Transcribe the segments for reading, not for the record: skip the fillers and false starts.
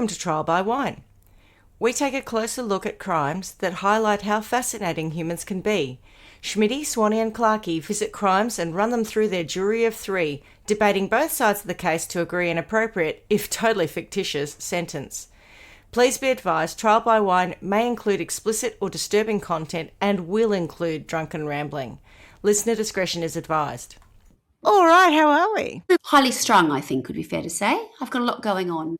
Welcome to Trial by Wine. We take a closer look at crimes that highlight how fascinating humans can be. Schmitty, Swanny and Clarkey visit crimes and run them through their jury of three, debating both sides of the case to agree an appropriate, if totally fictitious, sentence. Please be advised, Trial by Wine may include explicit or disturbing content and will include drunken rambling. Listener discretion is advised. All right, how are we? Highly strung, I think, would be fair to say. I've got a lot going on.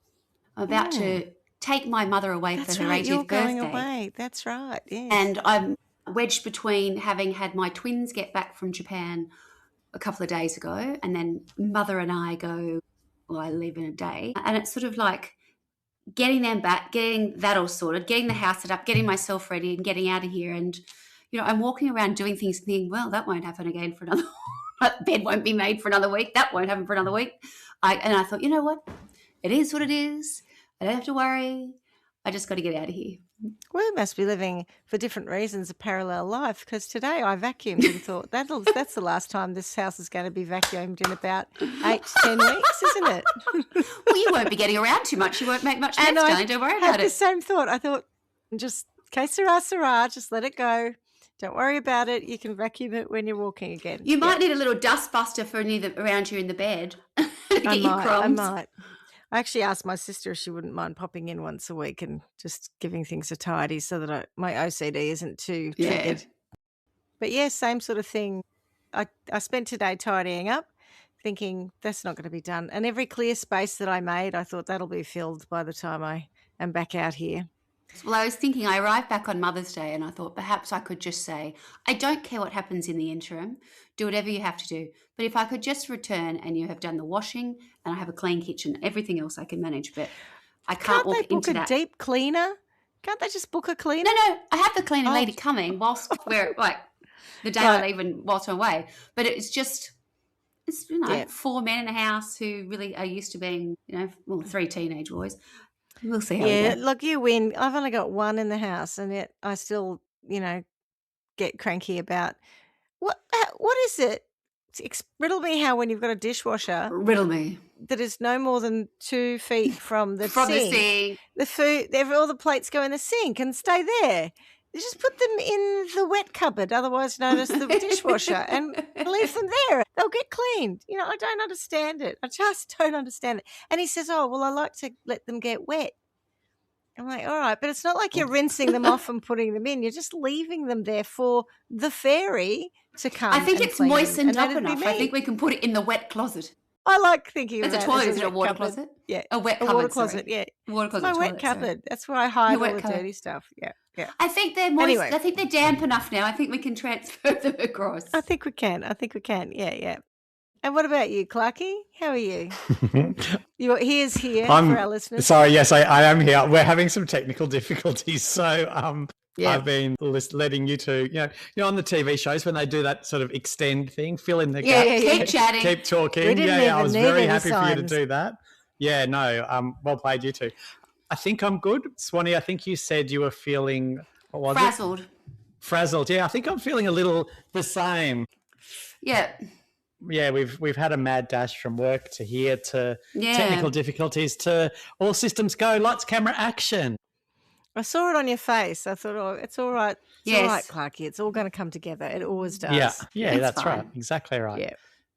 I'm about to take my mother away for her 80th you're birthday. Going away. That's right, yes. And I'm wedged between having had my twins get back from Japan a couple of days ago, and then mother and I I leave in a day. And it's sort of like getting them back, getting that all sorted, getting the house set up, getting myself ready and getting out of here. And, I'm walking around doing things and thinking, well, that won't happen again for another bed won't be made for another week. That won't happen for another week. And I thought, you know what? It is what it is. I don't have to worry. I just got to get out of here. We must be living, for different reasons, a parallel life, because today I vacuumed and thought that's the last time this house is going to be vacuumed in about 8 to 10 weeks, isn't it? Well, you won't be getting around too much. You won't make much sense, darling. Don't worry about it. I had the same thought. I thought, just que sera, just let it go. Don't worry about it. You can vacuum it when you're walking again. You might need a little dust buster for around you in the bed. I might. I actually asked my sister if she wouldn't mind popping in once a week and just giving things a tidy so that my OCD isn't too triggered. But yeah, same sort of thing. I spent today tidying up, thinking that's not going to be done. And every clear space that I made, I thought that'll be filled by the time I am back out here. Well, I was thinking, I arrived back on Mother's Day and I thought perhaps I could just say, I don't care what happens in the interim. Do whatever you have to do. But if I could just return and you have done the washing and I have a clean kitchen, everything else I can manage. But I can't walk into that. Can't they book a deep cleaner? Can't they just book a cleaner? No. I have the cleaner lady coming whilst we're the day I leave and whilst I'm away. But it's 4 men in a house who really are used to being, 3 teenage boys. We'll see how we go. Look, you win. I've only got one in the house, and yet I still, get cranky about what is it? Riddle me how when you've got a dishwasher. Riddle me. That is no more than 2 feet from the from sink. the sink. The food, all the plates go in the sink and stay there. You just put them in the wet cupboard, otherwise known as the dishwasher, and leave them there. They'll get cleaned. I don't understand it. I just don't understand it. And he says, oh, well, I like to let them get wet. I'm like, all right, but it's not like you're rinsing them off and putting them in. You're just leaving them there for the fairy to come. I think and it's clean moistened them, up enough. I think we can put it in the wet closet. I like thinking of it. It's a toilet, isn't it? A water closet? Yeah. A wet cupboard. A water closet, yeah. Water closet. My wet cupboard. That's where I hide all the dirty stuff. Yeah. Yeah. I think they're moist. Anyway. I think they're damp enough now. I think we can transfer them across. I think we can. Yeah. And what about you, Clarky? How are you? He is here for our listeners. Sorry, yes, I am here. We're having some technical difficulties, so I've been letting you two, on the TV shows when they do that sort of extend thing, fill in the gaps. Keep chatting, keep talking. I was very happy for you to do that. Yeah, no, well played, you two. I think I'm good. Swanny, I think you said you were feeling, what was frazzled. It? Frazzled, yeah. I think I'm feeling a little the same. Yeah. Yeah, we've had a mad dash from work to here to technical difficulties to all systems go, lights, camera, action. I saw it on your face. I thought, oh, it's all right. It's all right, Clarky. It's all going to come together. It always does. Yeah, that's fine. Right. Exactly right. Yeah.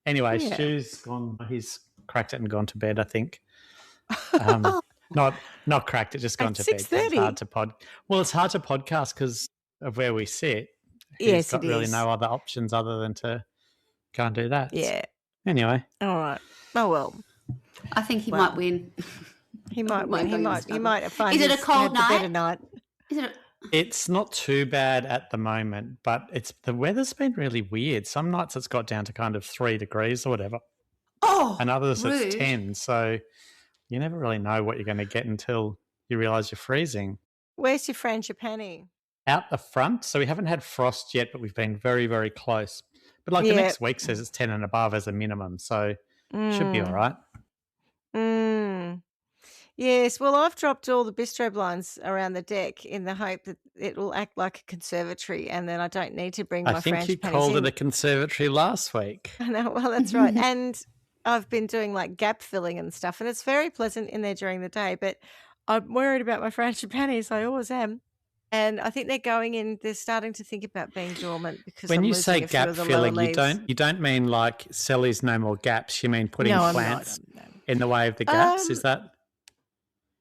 Anyway, Stu's gone. He's cracked it and gone to bed, I think. Not cracked it, just gone to bed. 6:30. It's hard to it's hard to podcast because of where we sit. Yes, He's got really no other options other than to go and do that. Yeah. Anyway. All right. Oh, well. I think he might win. He might win. He might find. Is it a cold night? Better night. It's not too bad at the moment, but the weather's been really weird. Some nights it's got down to kind of 3 degrees or whatever. Oh, and others rude. It's 10. So you never really know what you're going to get until you realise you're freezing. Where's your frangipani? Out the front. So we haven't had frost yet, but we've been very, very close. But the next week says it's 10 and above as a minimum, so should be all right. Yes, well, I've dropped all the bistro blinds around the deck in the hope that it will act like a conservatory and then I don't need to bring my frangipanis in. I think you called it a conservatory last week. I know, well, that's right. And I've been doing like gap filling and stuff and it's very pleasant in there during the day, but I'm worried about my frangipanis. I always am. And I think they're starting to think about being dormant because When I'm you say losing a few gap of the lower filling, leaves. you don't mean like Sally's no more gaps. You mean putting plants in the way of the gaps? Is that?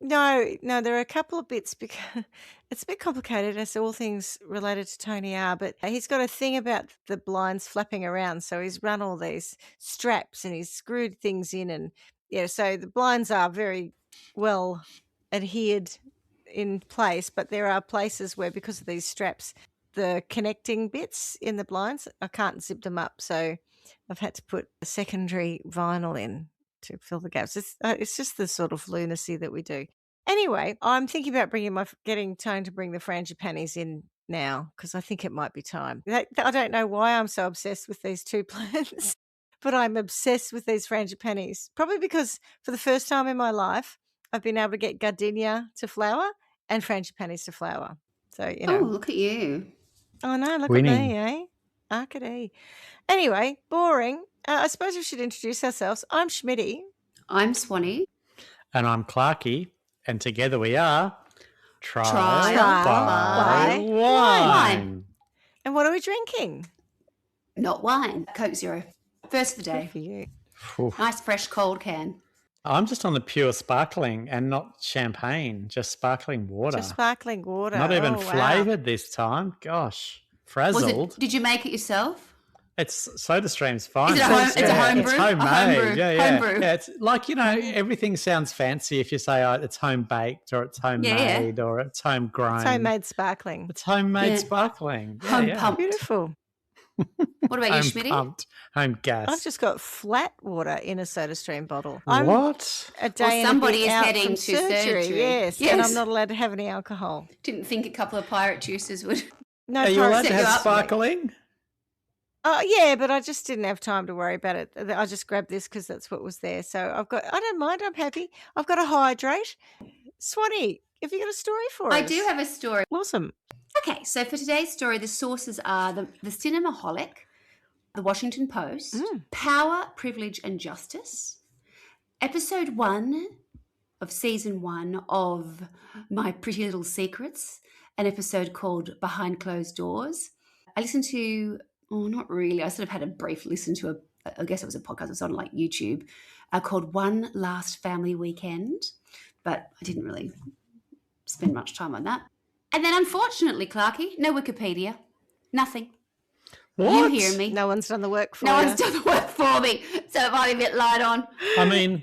No, there are a couple of bits because it's a bit complicated, as all things related to Tony are, but he's got a thing about the blinds flapping around. So he's run all these straps and he's screwed things in, and so the blinds are very well adhered in place, but there are places where, because of these straps, the connecting bits in the blinds, I can't zip them up. So I've had to put a secondary vinyl in to fill the gaps. It's just the sort of lunacy that we do. Anyway, I'm thinking about getting Tone to bring the frangipanis in now because I think it might be time. I don't know why I'm so obsessed with these two plants, but I'm obsessed with these frangipanis. Probably because for the first time in my life, I've been able to get gardenia to flower and frangipanis to flower. So, Oh, look at you. Oh, no, look Winning. at me, eh? Arcady. Anyway, boring. I suppose we should introduce ourselves. I'm Schmitty. I'm Swanny. And I'm Clarky. And together we are Trial by Wine. And what are we drinking? Not wine. Coke Zero. First of the day. Good for you. Oof. Nice, fresh, cold can. I'm just on the pure sparkling and not champagne, just sparkling water. Just sparkling water. Not even flavoured this time. Gosh, frazzled. Did you make it yourself? It's SodaStream's fine. Is it it's a homebrew? It's homemade. Homebrew. Yeah. Homebrew. Yeah, it's like, everything sounds fancy if you say it's home baked or it's homemade or it's homegrown. It's homemade sparkling. It's homemade sparkling. Home pumped. Beautiful. What about you, Schmitty? Pumped. Home gas. I've just got flat water in a SodaStream bottle. What? A day somebody is heading from to surgery. Yes, and I'm not allowed to have any alcohol. Didn't think a couple of pirate juices would. No, are you allowed to set you have up? sparkling? Yeah, but I just didn't have time to worry about it. I just grabbed this because that's what was there. So I don't mind. I'm happy. I've got to hydrate. Swanny, have you got a story for us? I do have a story. Awesome. Okay, so for today's story, the sources are the Cinemaholic, the Washington Post, Power, Privilege and Justice, episode 1 of season 1 of My Pretty Little Secrets, an episode called Behind Closed Doors. I listened to, not really, I sort of had a brief listen to I guess it was a podcast, it was on like YouTube, called One Last Family Weekend, but I didn't really spend much time on that. And then unfortunately, Clarky, no Wikipedia, nothing. What? You hear me? No one's done the work for you. No one's done the work for me, so it might be a bit light on. I mean,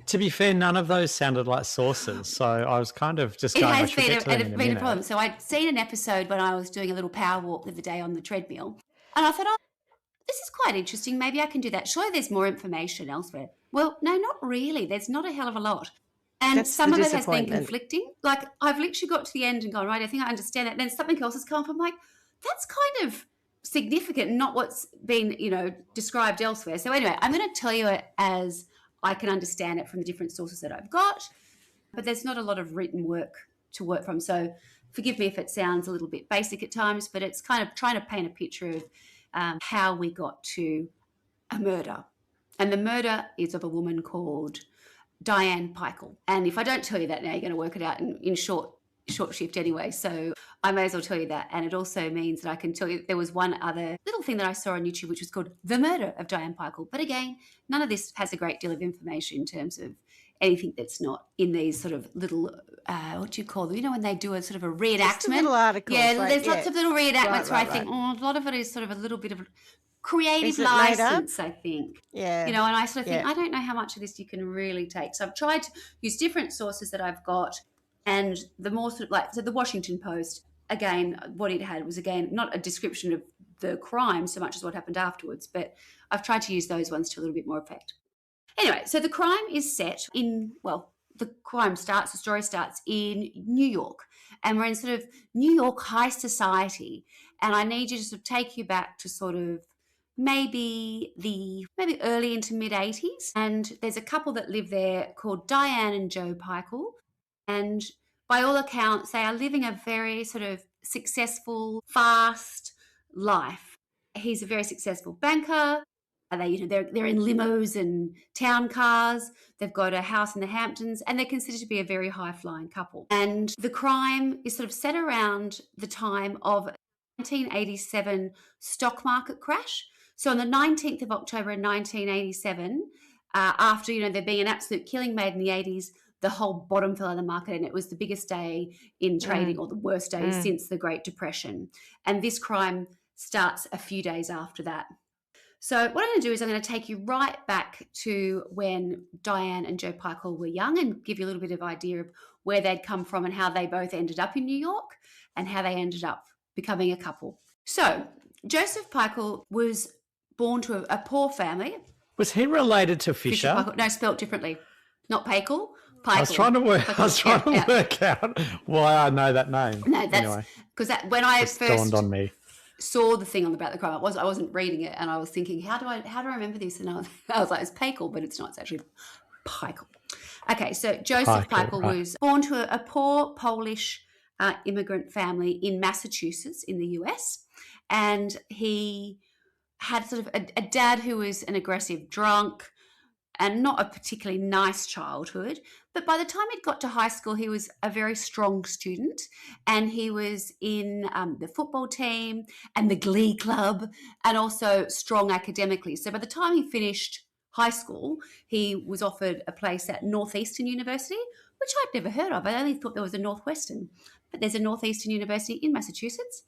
to be fair, none of those sounded like sources, so I was kind of just going, It has been a problem. So I'd seen an episode when I was doing a little power walk the other day on the treadmill, and I thought, this is quite interesting. Maybe I can do that. Surely there's more information elsewhere. Well, no, not really. There's not a hell of a lot. And some of it has been conflicting. Like, I've literally got to the end and gone, right, I think I understand that. And then something else has come up. I'm like, that's kind of significant, not what's been, described elsewhere. So anyway, I'm going to tell you it as I can understand it from the different sources that I've got. But there's not a lot of written work to work from. So forgive me if it sounds a little bit basic at times, but it's kind of trying to paint a picture of how we got to a murder. And the murder is of a woman called Diane Pikul. And if I don't tell you that now, you're going to work it out in short shift anyway. So I may as well tell you that. And it also means that I can tell you there was one other little thing that I saw on YouTube, which was called The Murder of Diane Pikul. But again, none of this has a great deal of information in terms of anything that's not in these sort of little, what do you call them? When they do a sort of a reenactment. Just little articles. Yeah, there's lots of little reenactments where I think, a lot of it is sort of a little bit of creative license, I think. Yeah. And I sort of think, I don't know how much of this you can really take. So I've tried to use different sources that I've got, and the more sort of so the Washington Post, again, what it had was, again, not a description of the crime so much as what happened afterwards, but I've tried to use those ones to a little bit more effect. Anyway, so the crime is set in, the story starts in New York, and we're in sort of New York high society, and I need you to sort of take you back to sort of maybe early into mid-80s, and there's a couple that live there called Diane and Joe Pikul, and by all accounts, they are living a very sort of successful, fast life. He's a very successful banker. They're in limos and town cars. They've got a house in the Hamptons, and they're considered to be a very high-flying couple. And the crime is sort of set around the time of 1987 stock market crash. So on the 19th of October in 1987, after there being an absolute killing made in the 80s, the whole bottom fell out of the market, and it was the biggest day in trading, or the worst day since the Great Depression. And this crime starts a few days after that. So what I'm going to do is I'm going to take you right back to when Diane and Joe Pikul were young and give you a little bit of idea of where they'd come from and how they both ended up in New York and how they ended up becoming a couple. So Joseph Pikul was born to a poor family. Was he related to Fisher? No, spelt differently. Not Pikul. Pikul. I was trying to work out why I know that name. No, that's because when I first dawned on me. Saw the thing about the crime. I wasn't reading it, and I was thinking, how do I remember this? And I was like, it's Pikul, but it's not. It's actually Pikul. Okay, so Joseph Pikul was born to a poor Polish immigrant family in Massachusetts in the US, and he had sort of a dad who was an aggressive drunk and not a particularly nice childhood. But by the time he'd got to high school, he was a very strong student, and he was in the football team and the glee club, and also strong academically. So by the time he finished high school, he was offered a place at Northeastern University, which I'd never heard of. I only thought there was a Northwestern, but there's a Northeastern University in Massachusetts.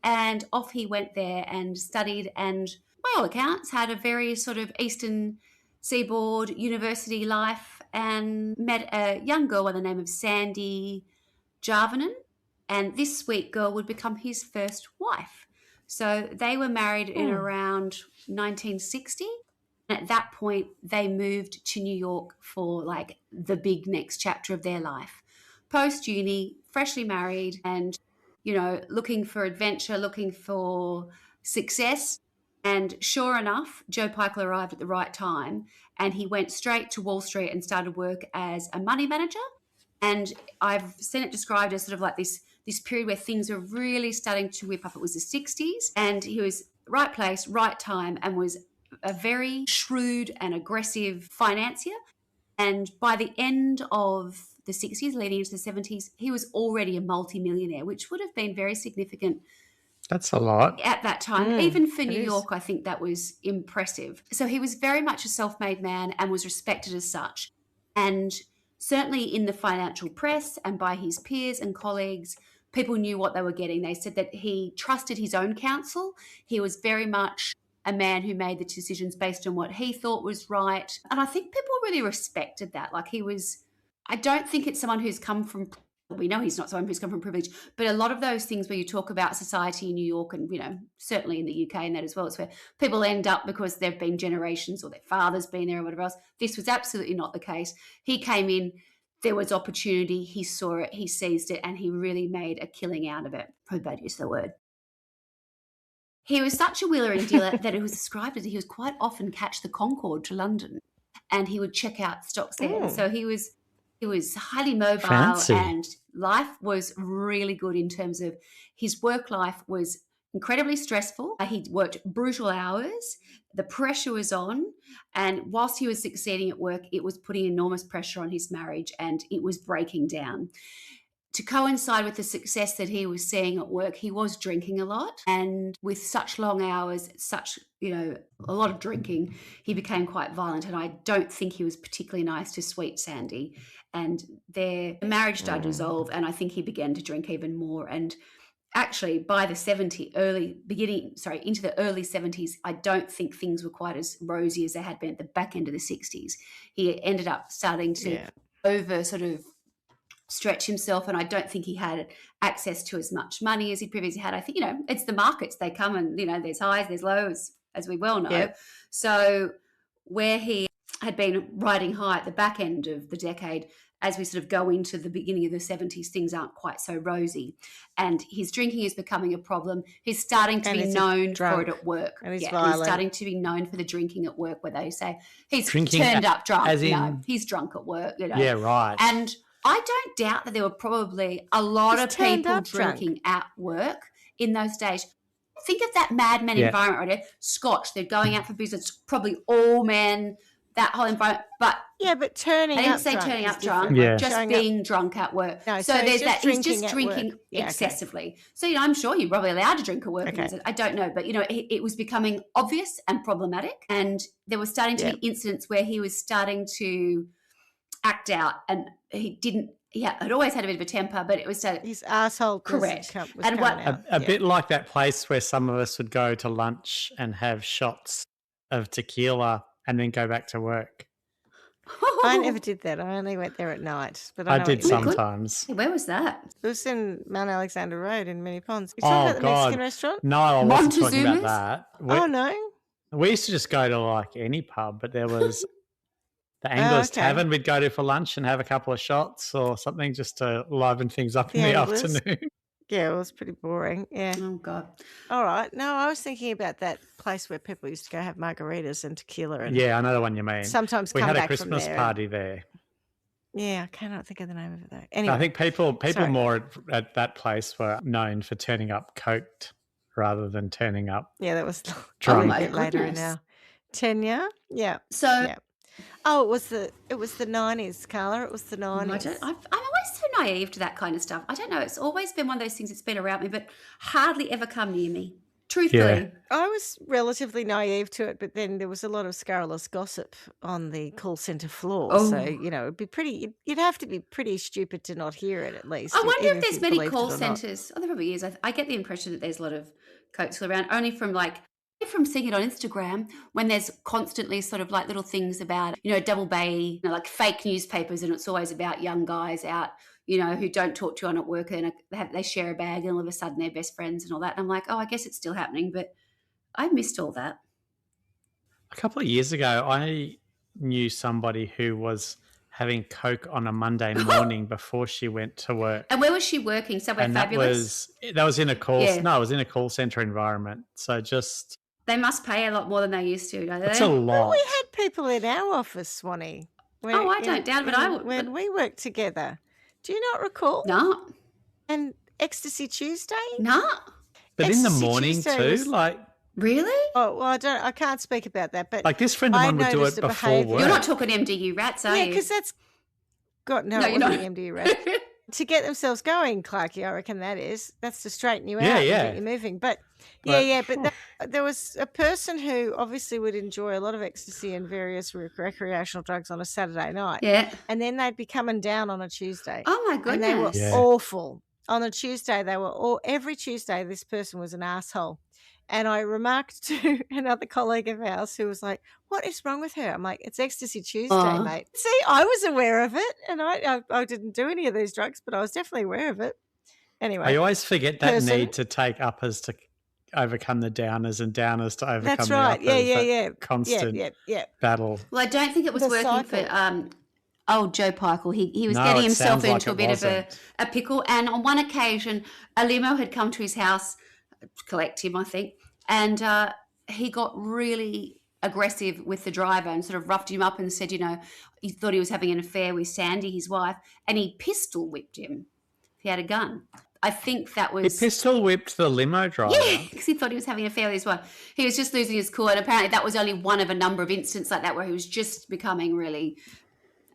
And off he went there and studied, and by all accounts had a very sort of Eastern Seaboard university life, and met a young girl by the name of Sandy Jarvinen, and this sweet girl would become his first wife. So they were married in around 1960. And at that point, they moved to New York for like the big next chapter of their life. Post-uni, freshly married, and, looking for adventure, looking for success. And sure enough, Joe Pikul arrived at the right time, and he went straight to Wall Street and started work as a money manager. And I've seen it described as sort of like this period where things were really starting to whip up. It was the 60s, and he was right place, right time, and was a very shrewd and aggressive financier. And by the end of the 60s, leading into the 70s, he was already a multi-millionaire, which would have been very significant. That's a lot. At that time. Even for New York, I think that was impressive. So he was very much a self-made man and was respected as such. And certainly in the financial press and by his peers and colleagues, people knew what they were getting. They said that he trusted his own counsel. He was very much a man who made the decisions based on what he thought was right. And I think people really respected that. I don't think it's someone who's come from, we know he's not someone who's come from privilege, but a lot of those things where you talk about society in New York and, certainly in the UK and that as well, it's where people end up because they've been generations or their father's been there or whatever else. This was absolutely not the case. He came in, there was opportunity, he saw it, he seized it, and he really made a killing out of it. Probably bad use of the word. He was such a wheeler and dealer that it was described as he would quite often catch the Concorde to London, and he would check out stocks there. So he was highly mobile. Fancy. And life was really good in terms of his work life was incredibly stressful. He worked brutal hours. The pressure was on. And whilst he was succeeding at work, it was putting enormous pressure on his marriage, and it was breaking down. To coincide with the success that he was seeing at work, he was drinking a lot. And with such long hours, a lot of drinking, he became quite violent. And I don't think he was particularly nice to sweet Sandy. And their marriage started to dissolve, and I think he began to drink even more. And actually, by the into the early 70s, I don't think things were quite as rosy as they had been at the back end of the 60s. He ended up starting to over sort of stretch himself, and I don't think he had access to as much money as he previously had. I think, it's the markets. They come and, there's highs, there's lows, as we well know. Yep. So where he had been riding high at the back end of the decade, as we sort of go into the beginning of the 70s, things aren't quite so rosy. And his drinking is becoming a problem. He's starting to be known for it at work. And he's starting to be known for the drinking at work, where they say he's turned up drunk. He's drunk at work. Yeah, right. And I don't doubt that there were probably a lot of people drinking at work in those days. think of that Mad Men environment, right? Scotch, they're going out for business, probably all men, that whole environment. But turning I up didn't say drunk turning is up drunk, different. just being drunk at work. No, so there's that. He's just at drinking work. Yeah, excessively. Okay. So, I'm sure you're probably allowed to drink at work. Okay. I don't know. But, it was becoming obvious and problematic. And there was starting to be incidents where he was starting to act out, and he had always had a bit of a temper, but it was his asshole. Correct. And a bit like that place where some of us would go to lunch and have shots of tequila and then go back to work. I never did that. I only went there at night. But I did sometimes. Hey, where was that? It was in Mount Alexander Road in Many Ponds. You talking about the Mexican restaurant? No, I wasn't talking about that. No. We used to just go to like any pub, but there was the Anglers Tavern we'd go to for lunch and have a couple of shots or something just to liven things up in the afternoon. Yeah, it was pretty boring. Yeah. Oh, God. All right. No, I was thinking about that place where people used to go have margaritas and tequila. And I know the one you mean. Sometimes we come had back a Christmas party there. Yeah, I cannot think of the name of it though. Anyway, I think people more at that place were known for turning up coked rather than turning up. Yeah, that was drunk. a bit later in our tenure. Yeah. So. Yeah. Oh, it was the 90s, Carla. It was the 90s. I'm always so naive to that kind of stuff. I don't know. It's always been one of those things that's been around me, but hardly ever come near me. Truthfully. Yeah. I was relatively naive to it, but then there was a lot of scurrilous gossip on the call centre floor. Oh. So, it'd be pretty, you'd have to be pretty stupid to not hear it at least. I wonder if there's many call centres. Oh, there probably is. I get the impression that there's a lot of cokes around, only from seeing it on Instagram when there's constantly sort of like little things about, double bay, like fake newspapers, and it's always about young guys out, who don't talk to you on at work, and they share a bag and all of a sudden they're best friends and all that. And I'm like, oh, I guess it's still happening, but I missed all that. A couple of years ago, I knew somebody who was having Coke on a Monday morning before she went to work. And where was she working? Somewhere fabulous? That was in a call. No, it was in a call center environment. So just. They must pay a lot more than they used to, don't they? It's a lot. Well, we had people in our office, Swanny. I don't doubt it, but I would. When we worked together. Do you not recall? No. And Ecstasy Tuesday? No. But in the morning too, Really? Oh, well, I can't speak about that, but like this friend of mine would do it before work. You're not talking MDU rats, are you? Yeah, because that's got no MDU rats. To get themselves going, Clarky, I reckon that's to straighten you out and get you moving. But there was a person who obviously would enjoy a lot of ecstasy and various recreational drugs on a Saturday night. Yeah. And then they'd be coming down on a Tuesday. Oh, my goodness. And they were awful. On a Tuesday, every Tuesday, this person was an asshole. And I remarked to another colleague of ours who was like, what is wrong with her? I'm like, it's Ecstasy Tuesday, mate. See, I was aware of it, and I didn't do any of these drugs, but I was definitely aware of it. Anyway. I always forget that need to take uppers to overcome the downers and downers to overcome the uppers. Yeah. Constant battle. Well, I don't think it was working for Joe Pikul. He was getting himself into a bit of a pickle. And on one occasion, a limo had come to his house to collect him, I think, and he got really aggressive with the driver and sort of roughed him up and said, he thought he was having an affair with Sandy, his wife, and he pistol whipped him. He had a gun. I think that was... He pistol whipped the limo driver? Yeah, because he thought he was having an affair with his wife. He was just losing his cool, and apparently that was only one of a number of incidents like that where he was just becoming really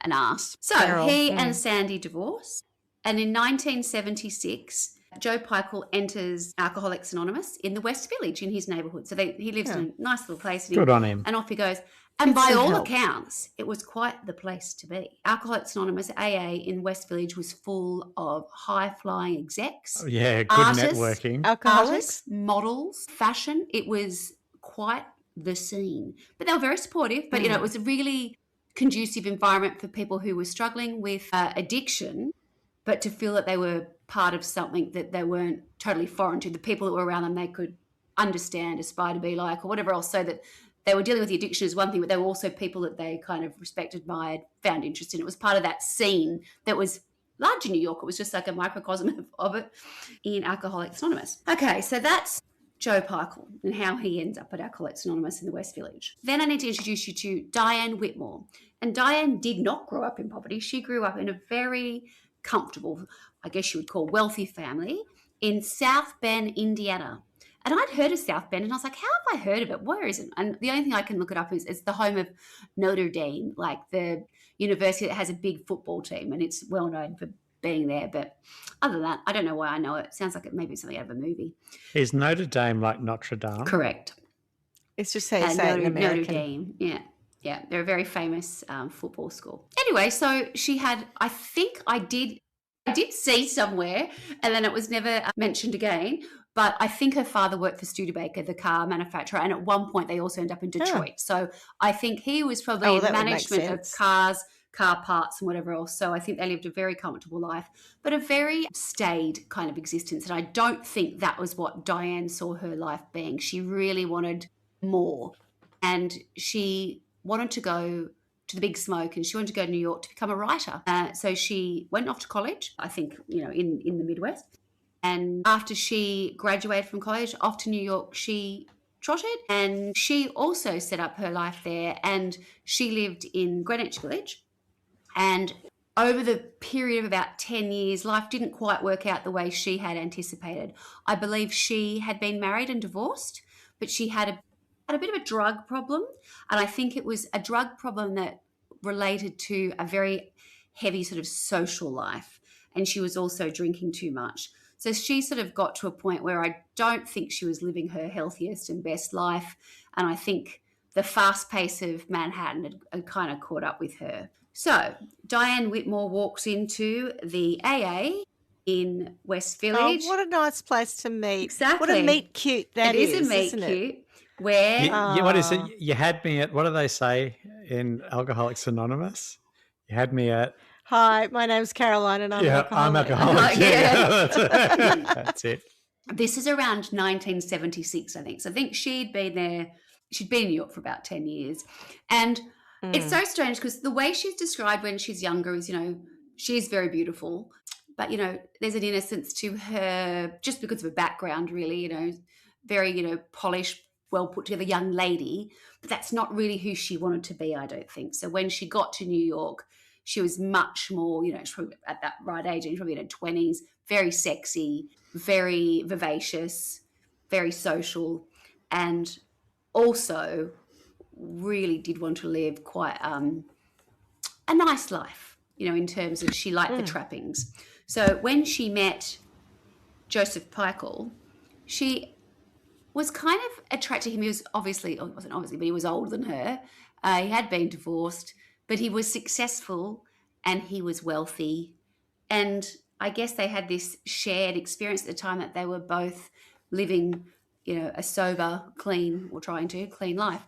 an arse. So he and Sandy divorced, and in 1976... Joe Pikul enters Alcoholics Anonymous in the West Village in his neighbourhood. So he lives in a nice little place. Good on him. And off he goes. And by all accounts, it was quite the place to be. Alcoholics Anonymous, AA in West Village, was full of high-flying execs. Yeah, good artists, networking. Alcoholics, models, fashion. It was quite the scene. But they were very supportive. But, it was a really conducive environment for people who were struggling with addiction, but to feel that they were part of something that they weren't totally foreign to. The people that were around them, they could understand, aspire to be like, or whatever else, so that they were dealing with the addiction is one thing, but they were also people that they kind of respected, admired, found interest in. It was part of that scene that was large in New York. It was just like a microcosm of it in Alcoholics Anonymous. Okay, so that's Joe Pikul and how he ends up at Alcoholics Anonymous in the West Village. Then I need to introduce you to Diane Whitmore. And Diane did not grow up in poverty. She grew up in a very comfortable, I guess you would call wealthy family in South Bend, Indiana. And I'd heard of South Bend, and I was like, how have I heard of it? Where is it? And the only thing I can look it up is it's the home of Notre Dame, like the university that has a big football team, and it's well known for being there. But other than that, I don't know why I know it. It sounds like it may be something out of a movie. Is Notre Dame like Notre Dame? Correct. It's just how you say it in American. Notre Dame, yeah. Yeah, they're a very famous football school. Anyway, so she had, I think I did see somewhere, and then it was never mentioned again, but I think her father worked for Studebaker, the car manufacturer, and at one point they also ended up in Detroit. So I think he was probably in management of cars, car parts and whatever else. So I think they lived a very comfortable life, but a very staid kind of existence. And I don't think that was what Diane saw her life being. She really wanted more, and she wanted to go to the big smoke, and she wanted to go to New York to become a writer. So she went off to college, I think, in the Midwest. And after she graduated from college, off to New York she trotted, and she also set up her life there, and she lived in Greenwich Village. And over the period of about 10 years, life didn't quite work out the way she had anticipated. I believe she had been married and divorced, but she had a bit of a drug problem. And I think it was a drug problem that related to a very heavy sort of social life. And she was also drinking too much. So she sort of got to a point where I don't think she was living her healthiest and best life. And I think the fast pace of Manhattan had kind of caught up with her. So Diane Whitmore walks into the AA in West Village. Oh, what a nice place to meet. Exactly. What a meet cute that is. It is a meet cute. Where what is it? You had me at, what do they say in Alcoholics Anonymous? You had me at, hi, my name's Caroline and I'm I'm alcoholic. That's it. This is around 1976, I think. So I think she'd been there. She'd been in New York for about 10 years. And it's so strange because the way she's described when she's younger is, she's very beautiful. But, there's an innocence to her just because of her background, really, very, polished, well put together young lady. But that's not really who she wanted to be, I don't think. So when she got to New York, she was much more, she's probably at that right age, probably in her 20s, very sexy, very vivacious, very social, and also really did want to live quite a nice life, in terms of she liked the trappings. So when she met Joseph Pikul, she was kind of attracted to him. He was wasn't obviously, but he was older than her. He had been divorced, but he was successful and he was wealthy. And I guess they had this shared experience at the time that they were both living, a sober, clean, or trying to clean life.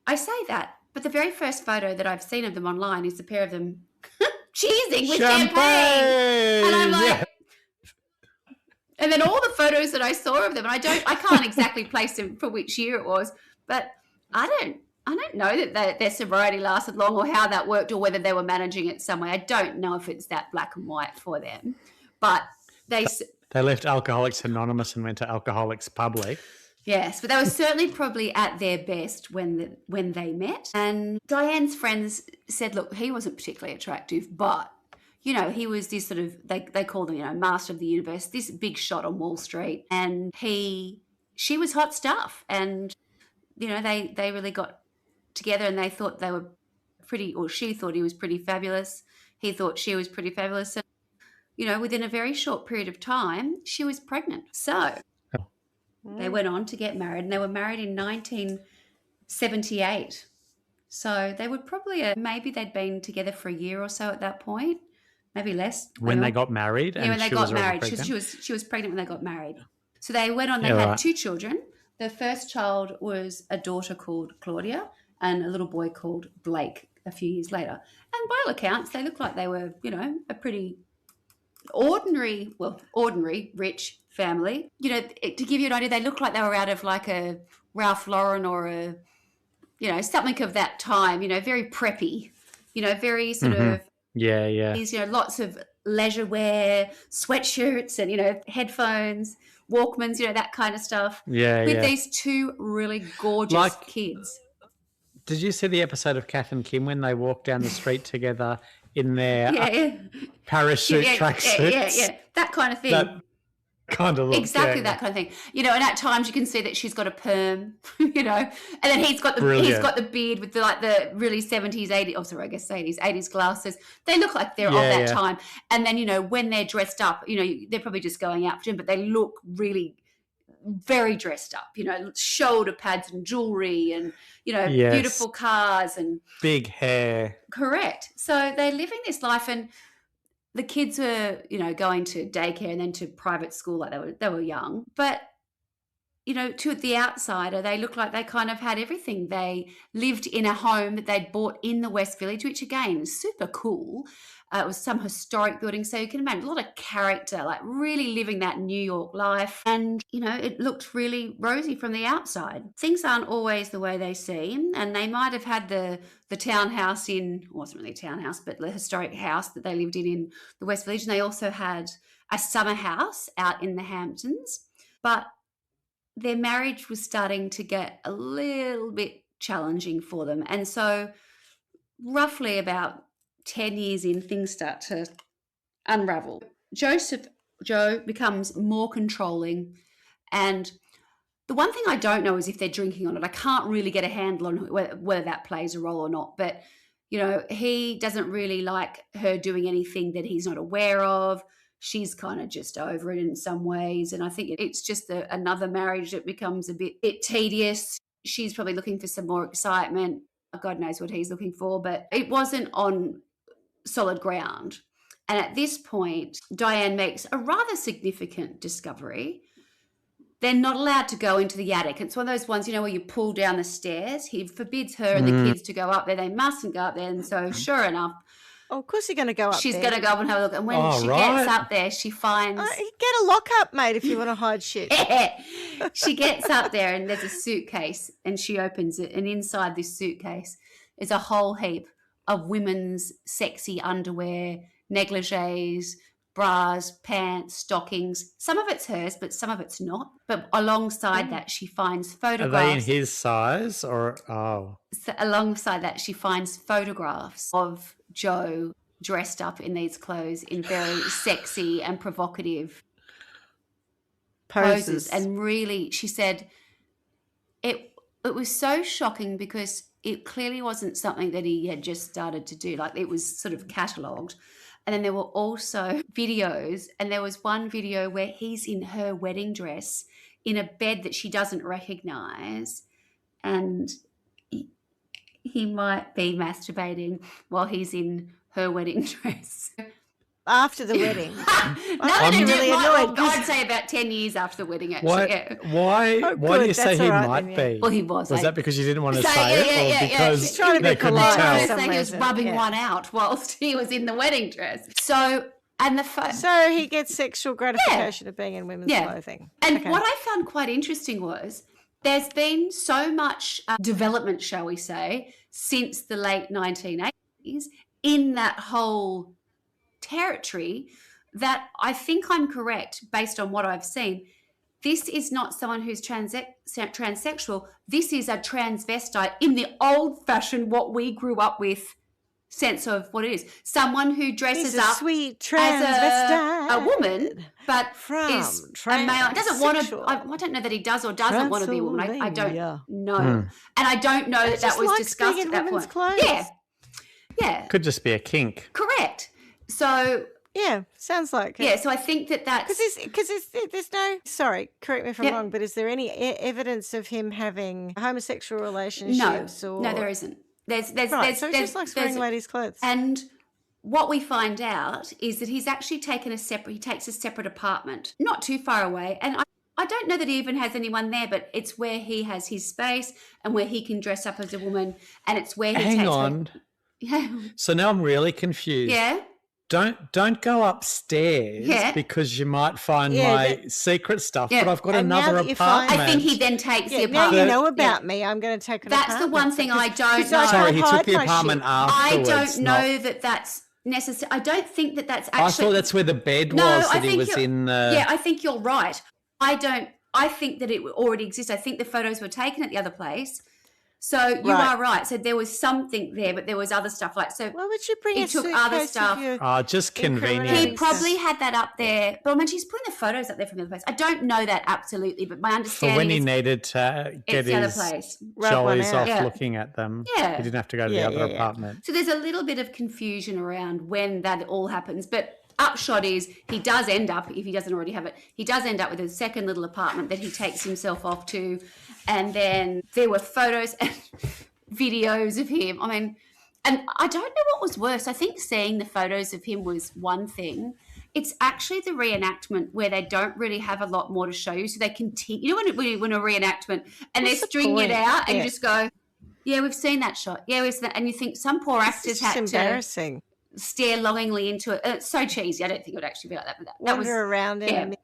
I say that, but the very first photo that I've seen of them online is the pair of them cheesing with champagne. And I'm like, and then all the photos that I saw of them, and I can't exactly place them for which year it was, but I don't know that their sobriety lasted long or how that worked or whether they were managing it some way. I don't know if it's that black and white for them, but they left Alcoholics Anonymous and went to Alcoholics Public. Yes, but they were certainly probably at their best when they met. And Diane's friends said, look, he wasn't particularly attractive, but, he was this sort of, they called him, master of the universe, this big shot on Wall Street. And she was hot stuff. And, they really got together and they thought they were pretty, or she thought he was pretty fabulous. He thought she was pretty fabulous. And, within a very short period of time, she was pregnant. So they went on to get married, and they were married in 1978. So they would probably, maybe they'd been together for a year or so at that point, maybe less. When they got married? Yeah, when they got married. She was pregnant when they got married. So they went on, they had 2 children. The first child was a daughter called Claudia and a little boy called Blake a few years later. And by all accounts, they looked like they were, a pretty ordinary, rich family. To give you an idea, they looked like they were out of like a Ralph Lauren or a, something of that time, very preppy, very sort of, these, lots of leisure wear, sweatshirts and, headphones, Walkmans, that kind of stuff. With these 2 really gorgeous kids. Did you see the episode of Kath and Kim when they walked down the street together in their parachute tracksuits? Yeah. That kind of thing. kind of look. Exactly that kind of thing. And at times you can see that she's got a perm, and then he's got the beard with the really 70s, 80s, oh sorry, I guess 80s glasses. They look like they're of that time. And then, when they're dressed up, they're probably just going out for gym, but they look really very dressed up, shoulder pads and jewelry and, beautiful cars and big hair. Correct. So they're living this life, and the kids were, going to daycare and then to private school like they were young. But, to the outsider, they looked like they kind of had everything. They lived in a home that they'd bought in the West Village, which again is super cool. It was some historic building. So you can imagine a lot of character, like really living that New York life. And, it looked really rosy from the outside. Things aren't always the way they seem. And they might have had the townhouse it wasn't really a townhouse, but the historic house that they lived in the West Village. And they also had a summer house out in the Hamptons. But their marriage was starting to get a little bit challenging for them. And so roughly about 10 years in, things start to unravel. Joe becomes more controlling, and the one thing I don't know is if they're drinking on it. I can't really get a handle on whether that plays a role or not, but he doesn't really like her doing anything that he's not aware of. She's kind of just over it in some ways, and I think it's just another marriage that becomes a bit tedious. She's probably looking for some more excitement. God knows what he's looking for, but it wasn't on solid ground. And at this point, Diane makes a rather significant discovery. They're not allowed to go into the attic. It's one of those ones, where you pull down the stairs. He forbids her and the kids to go up there. They mustn't go up there. And so sure enough, of course you're going to go up she's there. going to go up and have a look. And when she gets up there, she finds... get a lockup, mate, if you want to hide shit. She gets up there and there's a suitcase, and she opens it. And inside this suitcase is a whole heap of women's sexy underwear, negligees, bras, pants, stockings. Some of it's hers, but some of it's not. But alongside that, she finds photographs. Are they in his size or... So alongside that, she finds photographs of Joe dressed up in these clothes in very sexy and provocative poses. And really, she said, it was so shocking because it clearly wasn't something that he had just started to do. Like, it was sort of catalogued. And then there were also videos, and there was one video where he's in her wedding dress in a bed that she doesn't recognise, and he might be masturbating while he's in her wedding dress. After the wedding. I'm really annoyed. I'd say about 10 years after the wedding, actually. Why do you say he might be? Well, he was. Was that because you didn't want to say it? Or because she's trying to be couldn't polite. tell? He was rubbing one out whilst he was in the wedding dress. So he gets sexual gratification of being in women's clothing. And what I found quite interesting was there's been so much development, shall we say, since the late 1980s in that whole territory, that I think I'm correct based on what I've seen. This is not someone who's transsexual. This is a transvestite in the old-fashioned, what we grew up with sense of what it is. Someone who dresses up sweet as a woman, but is a male. Doesn't want to. I don't know that he does or doesn't want to be a woman. I don't know, and I don't know that was discussed at that point. Clothes. Yeah. Could just be a kink. Correct. So yeah, sounds like it. Yeah, so I think that's because there's no, sorry, correct me if I'm wrong, but is there any evidence of him having homosexual relationships? No, there isn't. There's so he just likes wearing ladies' clothes. And what we find out is that he's actually takes a separate apartment, not too far away, and I don't know that he even has anyone there, but it's where he has his space and where he can dress up as a woman, and it's where he takes. Hang on. Yeah. So now I'm really confused. Yeah. Don't go upstairs because you might find my secret stuff. But I've got another apartment. I think he then takes the Now apartment. you know about me. I'm going to take an apartment. That's the one thing I don't know. Sorry, he took the apartment afterwards. I don't know that that's necessary. I don't think that that's actually. I thought that's where the bed was that he was in. Yeah, I think you're right. I think that it already exists. I think the photos were taken at the other place. So you are right. So there was something there, but there was other stuff like so. Why would you bring he a took suitcase other stuff? Just convenient. He probably had that up there. But I mean, she's putting the photos up there from the other place. I don't know that absolutely, but my understanding for when he needed to get his jollies off looking at them. Yeah. He didn't have to go to the other apartment. So there's a little bit of confusion around when that all happens, but upshot is he does end up, if he doesn't already have it, he does end up with a second little apartment that he takes himself off to. And then there were photos and videos of him. I mean, and I don't know what was worse. I think seeing the photos of him was one thing. It's actually the reenactment where they don't really have a lot more to show you. So they continue, you know, when a reenactment and they're stringing it out and you just go, yeah, we've seen that shot. Yeah, we've seen that. And you think some poor actors had to stare longingly into it. It's so cheesy. I don't think it would actually be like that. But that Wander around in a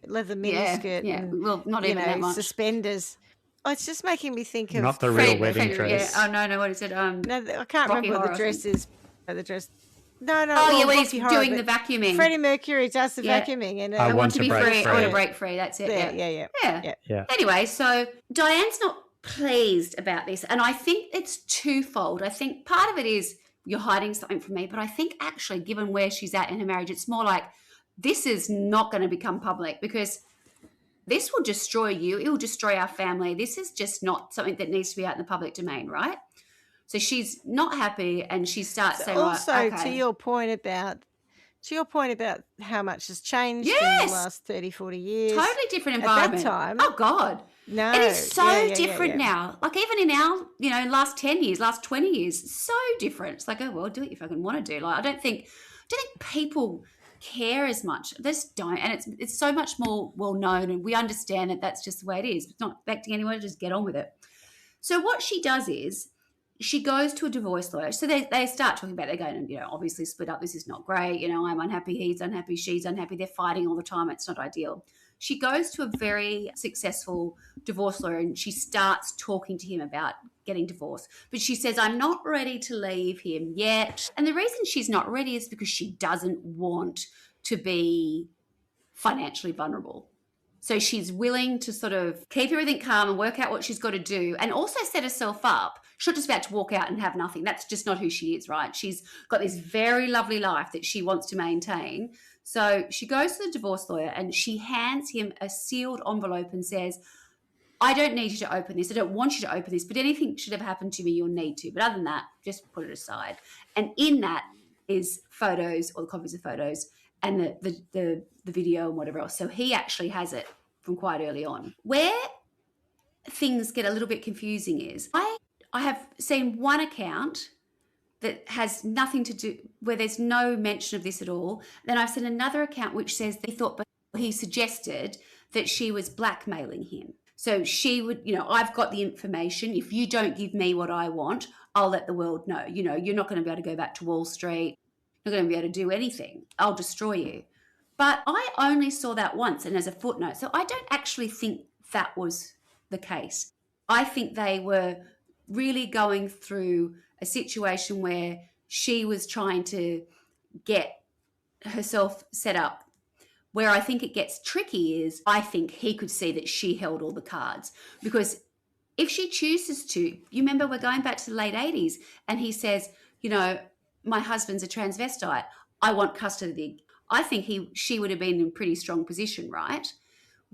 leather miniskirt and, well, not even that much. Suspenders. Oh, it's just making me think of... Not the real wedding dress. Yeah. Oh, no, what is it? No, I can't remember what the dress is. The dress... No. Oh, yeah, when he's doing the vacuuming. Freddie Mercury does the vacuuming. And I want to be free. I want to break free. That's it. Yeah. Anyway, so Diane's not pleased about this. And I think it's twofold. I think part of it is you're hiding something from me. But I think actually, given where she's at in her marriage, it's more like this is not going to become public because... this will destroy you. It will destroy our family. This is just not something that needs to be out in the public domain, right? So she's not happy, and she starts saying, also to your point about how much has changed in the last 30, 40 years. Totally different environment. At that time. Oh, God. No. It is so different now. Like even in our, last 10 years, last 20 years, so different. It's like, oh, well, do it if I can want to do. Like I don't think people care as much. They just don't. And it's so much more well known and we understand that that's just the way it is. It's not affecting anyone to just get on with it. So what she does is she goes to a divorce lawyer. So they start talking about, they're going to, obviously split up. This is not great. I'm unhappy. He's unhappy. She's unhappy. They're fighting all the time. It's not ideal. She goes to a very successful divorce lawyer and she starts talking to him about getting divorced. But she says, I'm not ready to leave him yet. And the reason she's not ready is because she doesn't want to be financially vulnerable. So she's willing to sort of keep everything calm and work out what she's got to do and also set herself up. She's not just about to walk out and have nothing. That's just not who she is, right? She's got this very lovely life that she wants to maintain. So she goes to the divorce lawyer and she hands him a sealed envelope and says, I don't need you to open this. I don't want you to open this, but anything should have happened to me, you'll need to. But other than that, just put it aside. And in that is photos or the copies of photos and the video and whatever else. So he actually has it from quite early on. Where things get a little bit confusing is I have seen one account that has nothing to do, where there's no mention of this at all. Then I've seen another account which says he suggested that she was blackmailing him. So she would, I've got the information. If you don't give me what I want, I'll let the world know. You're not going to be able to go back to Wall Street. You're not going to be able to do anything. I'll destroy you. But I only saw that once and as a footnote. So I don't actually think that was the case. I think they were really going through a situation where she was trying to get herself set up. Where I think it gets tricky is I think he could see that she held all the cards because if she chooses to, you remember we're going back to the late 80s and he says, my husband's a transvestite. I want custody. I think she would have been in a pretty strong position, right?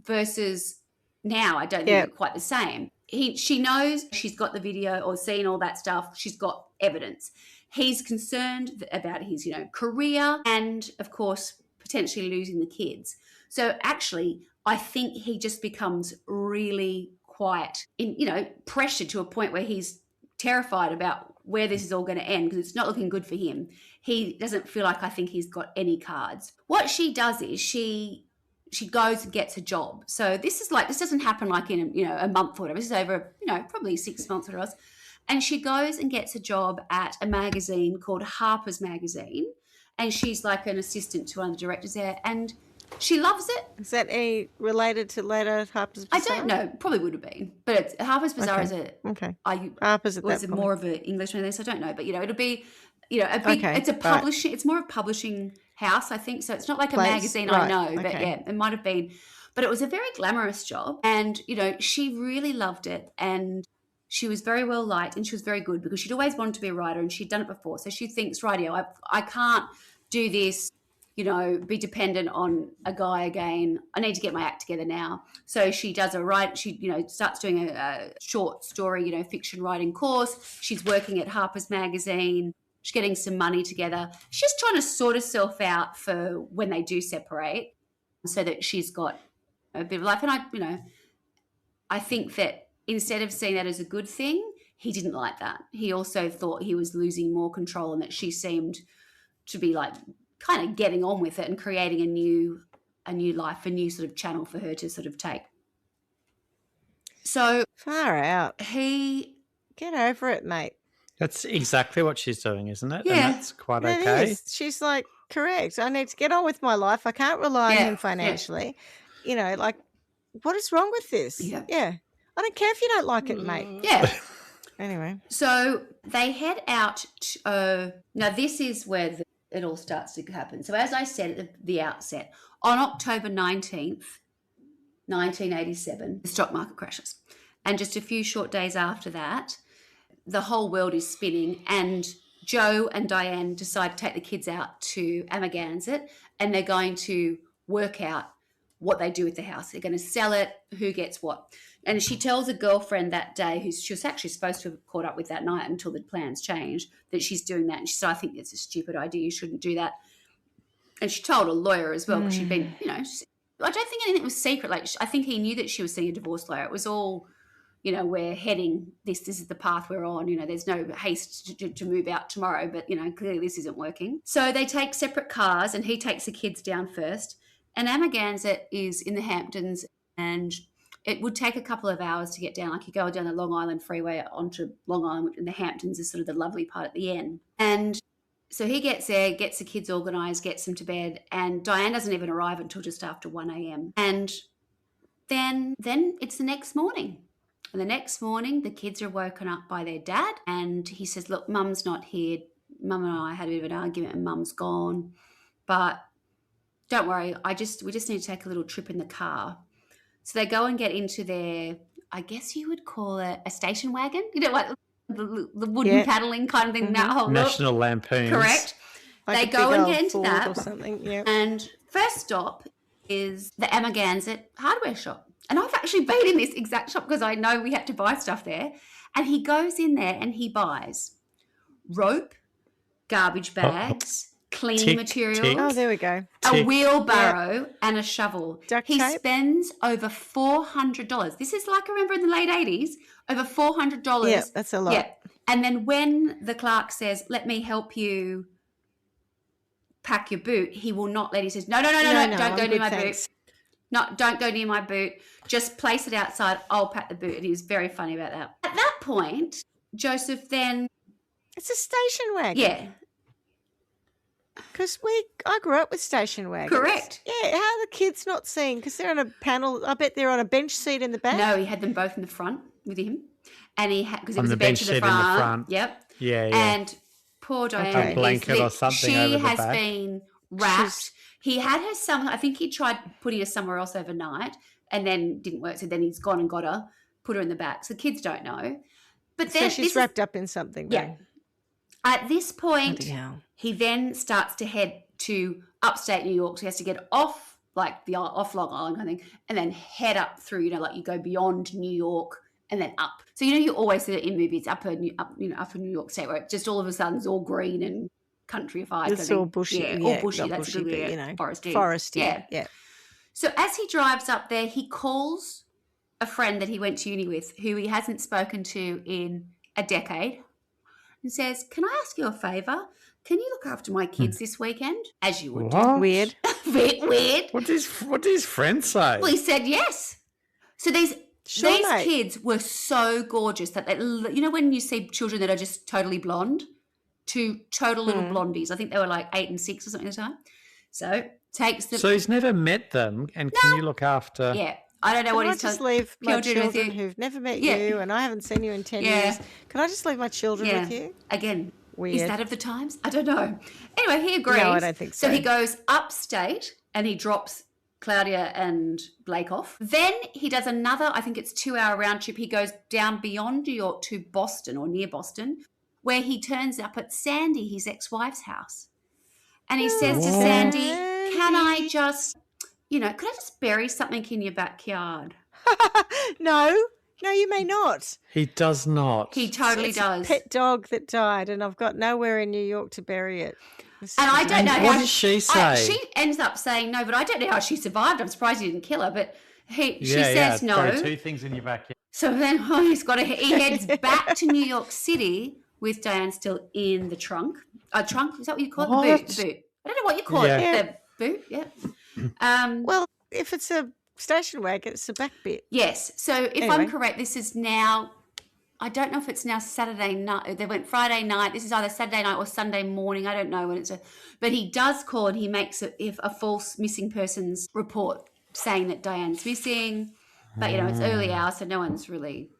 Versus now, I don't think it's quite the same. She knows she's got the video or seen all that stuff. She's got evidence. He's concerned about his, career and, of course, potentially losing the kids. So actually, I think he just becomes really quiet, pressured to a point where he's terrified about where this is all going to end because it's not looking good for him. He doesn't feel like I think he's got any cards. What she does is she goes and gets a job. So this doesn't happen like in a month or whatever. This is over probably 6 months or else. And she goes and gets a job at a magazine called Harper's Magazine. And she's like an assistant to one of the directors there. And she loves it. Is that any related to later Harper's Bazaar? I don't know. Probably would have been. But Harper's Bazaar is Harper's at was that more of an English one, so I don't know. But, it'll be, a big, it's a publishing, it's more of a publishing house, I think. So it's not like a magazine I know. But it might have been. But it was a very glamorous job. And, she really loved it. And she was very well liked and she was very good because she'd always wanted to be a writer and she'd done it before. So she thinks, rightio, I can't do this, be dependent on a guy again. I need to get my act together now. So she does she starts doing a short story, fiction writing course. She's working at Harper's Magazine. She's getting some money together. She's trying to sort herself out for when they do separate so that she's got a bit of life. And I think that instead of seeing that as a good thing, he didn't like that. He also thought he was losing more control and that she seemed to be like kind of getting on with it and creating a new life, a new sort of channel for her to sort of take. So far out. Get over it, mate. That's exactly what she's doing, isn't it? Yeah. And that's quite okay. It is. She's like, correct. I need to get on with my life. I can't rely on him financially. What is wrong with this? Yeah. Yeah. I don't care if you don't like it, mate. Yeah. Anyway. So they head out. Now, this is where it all starts to happen. So as I said at the outset, on October 19th, 1987, the stock market crashes. And just a few short days after that, the whole world is spinning and Joe and Diane decide to take the kids out to Amagansett and they're going to work out what they do with the house. They're going to sell it, who gets what. And she tells a girlfriend that day, who she was actually supposed to have caught up with that night until the plans changed, that she's doing that. And she said, I think it's a stupid idea. You shouldn't do that. And she told a lawyer as well, because she'd been, I don't think anything was secret. Like, I think he knew that she was seeing a divorce lawyer. It was all, we're heading, this is the path we're on. There's no haste to move out tomorrow, but, clearly this isn't working. So they take separate cars and he takes the kids down first. And Amagansett is in the Hamptons and it would take a couple of hours to get down. Like you go down the Long Island Freeway onto Long Island, and the Hamptons is sort of the lovely part at the end. And so he gets there, gets the kids organised, gets them to bed, and Diane doesn't even arrive until just after 1 a.m. And then it's the next morning. And the next morning, the kids are woken up by their dad, and he says, look, Mum's not here. Mum and I had a bit of an argument, and Mum's gone. But don't worry, we just need to take a little trip in the car. So they go and get into their, I guess you would call it a station wagon, like the wooden paddling kind of thing. That whole National Lampoons. Correct. Like they go and get into Ford that. Or something. Yeah. And first stop is the Amagansett hardware shop. And I've actually been in this exact shop because I know we had to buy stuff there. And he goes in there and he buys rope, garbage bags, cleaning materials. Oh, there we go. A wheelbarrow and a shovel. Duct he tape. spends over $400. This is like, I remember in the late 80s, over $400. Yeah, that's a lot. Yeah. And then when the clerk says, let me help you pack your boot, he will not let. He says, no, don't go near my boot. No, don't go near my boot. Just place it outside. I'll pack the boot. And he was very funny about that. At that point, Joseph then... It's a station wagon. Yeah. Because I grew up with station wagons. Correct. Yeah, how are the kids not seeing? Because they're on a panel. I bet they're on a bench seat in the back. No, he had them both in the front with him. And he had, because it On was the a bench bench in the seat in the front. front. Yep. Yeah. And poor Diane. A blanket or something over the She has back. been wrapped. He had her I think he tried putting her somewhere else overnight and then didn't work. So then he's gone and got her, put her in the back. So kids don't know. But then so she's wrapped up in something. Yeah. At this point, Bloody hell. he then starts to head to upstate New York. So he has to get off off Long Island kind of thing, and then head up through, like you go beyond New York and then up. So, you always see it in movies, upper New York State, where it just all of a sudden it's all green and countrified. It's all bushy. Yeah, all bushy. That's bushy, a good but, foresty. Foresty, yeah. So as he drives up there, he calls a friend that he went to uni with who he hasn't spoken to in a decade and says, can I ask you a favour? Can you look after my kids this weekend? As you would do. What? Weird. Weird. What does his friend say? Well, he said yes. So these Mate. kids were so gorgeous that when you see children that are just totally blonde, two total little blondies. I think they were like 8 and 6 or something at the time. So takes them. So he's never met them, and can you look after? Yeah, I don't know what Can I he's just leave my children with children you? who've never met Yeah. you and I haven't seen you in 10 Yeah. years? Can I just leave my children with you? Again, Weird. is that of the times? I don't know. Anyway, he agrees. No, I don't think so. So he goes upstate and he drops Claudia and Blake off. Then he does another, I think it's 2-hour round trip. He goes down beyond New York to Boston or near Boston, where he turns up at Sandy, his ex-wife's house. And he says to Sandy, can I just, could I just bury something in your backyard? No, you may not. He does not. He totally does. A pet dog that died, and I've got nowhere in New York to bury it. And I don't know what did she say? She ends up saying no, but I don't know how she survived. I'm surprised he didn't kill her, but she says no. Bury 2 things in your backyard. So then he heads back to New York City with Diane still in the trunk. A trunk? Is that what you call it? The boot. I don't know what you call it. The boot, yeah. Well, if it's a station wagon, it's the back bit. Yes. So if I'm correct, this is now, I don't know if it's now Saturday night. They went Friday night. This is either Saturday night or Sunday morning. I don't know when but he does call and he makes a false missing persons report saying that Diane's missing. But, it's early hours, so no one's really,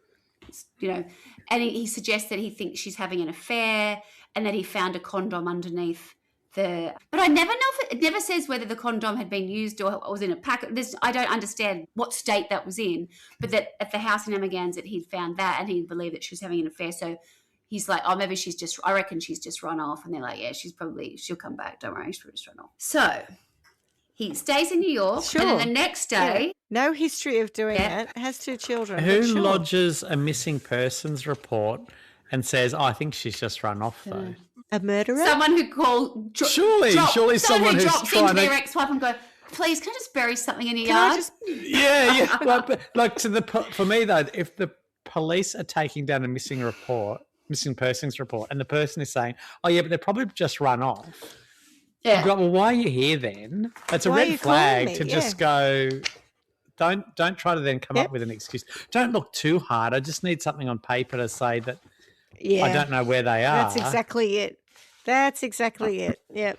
and he suggests that he thinks she's having an affair and that he found a condom underneath but I never know if it never says whether the condom had been used or was in a packet. I don't understand what state that was in, but that at the house in Amagansett he'd found that and he believed that she was having an affair. So he's like, oh, maybe I reckon she's just run off. And they're like, yeah, she'll come back. Don't worry, she'll just run off. So he stays in New York. Sure. And then the next day. No history of doing that. Has 2 children. Who lodges a missing persons report and says, I think she's just run off though? A murderer? Someone who called. Surely someone who's drops trying into their ex-wife and go, please, can I just bury something in your yard? For me though, if the police are taking down a missing persons report, and the person is saying, oh yeah, but they're probably just run off. Yeah. Go, well, why are you here then? It's a red flag to just go. Don't try to then come up with an excuse. Don't look too hard. I just need something on paper to say that. Yeah. I don't know where they are. That's exactly it. Yep.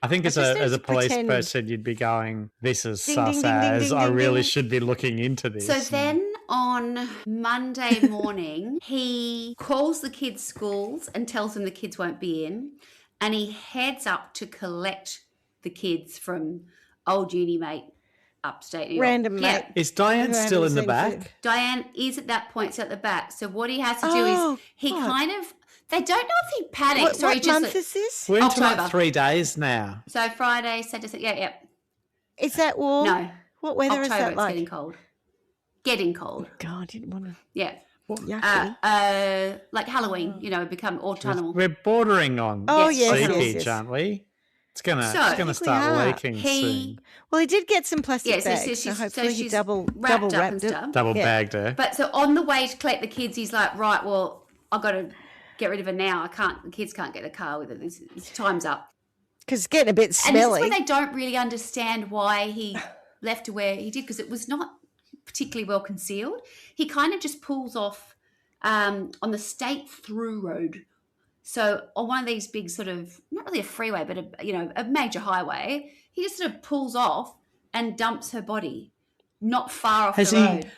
I think as a police person, you'd be going, this is sus as I really should be looking into this. So then on Monday morning, he calls the kids' schools and tells them the kids won't be in. And he heads up to collect the kids from old uni mate upstate New York. Random mate. Is Diane still in the back? Diane is at that point still at the back. So what he has to do is they don't know if he panics or he just... What month is this? We're into like 3 days now. So Friday, Saturday, yeah. Is that warm? No. What weather is that like? It's getting cold. Getting cold. Oh, God, I didn't want to... Yeah. Yucky. Like Halloween, become autumnal. We're bordering on seepage, aren't we? It's gonna start leaking soon. Well, he did get some plastic bags, so hopefully he double wrapped it. Double bagged her. But so on the way to collect the kids, he's like, right, well, I've got to get rid of her now. The kids can't get the car with it. It's time's up. Because it's getting a bit smelly. And this is where they don't really understand why he left her where he did, because it was not particularly well concealed. He kind of just pulls off on the state through road. So on one of these big sort of, not really a freeway, but a major highway, he just sort of pulls off and dumps her body not far off the road.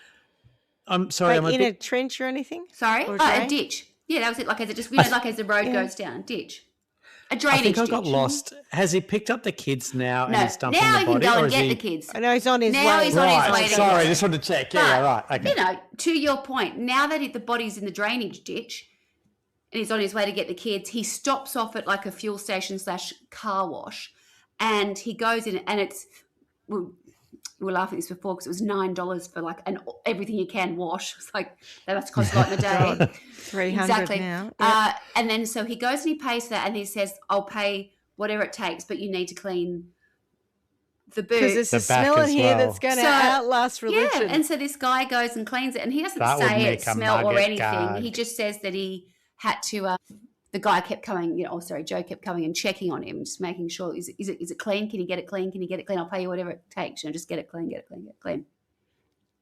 I'm sorry. Like in a trench or anything? Sorry? A ditch. Yeah, that was it. Like as it just, like as the road goes down, ditch. A drainage ditch. I think I got lost. Has he picked up the kids now and he's dumping the body? Now he can go and get the kids. I know he's on his way. Now he's on his way. Sorry, I just wanted to check. Yeah, right. Okay. To your point, now that the body's in the drainage ditch and he's on his way to get the kids, he stops off at like a fuel station / car wash and he goes in and it's... We were laughing at this before because it was $9 for like an everything you can wash. It's like that must cost a lot in a day. $300 exactly. Now. Yep. And then so he goes and he pays for that and he says, I'll pay whatever it takes, but you need to clean the boot. Because there's a smell in here that's going to outlast religion. Yeah, and so this guy goes and cleans it and he doesn't say it smell or anything. Guard. He just says that he had to... the guy kept coming, Joe kept coming and checking on him, just making sure, is it clean? Can you get it clean? Can you get it clean? I'll pay you whatever it takes. Just get it clean, get it clean, get it clean.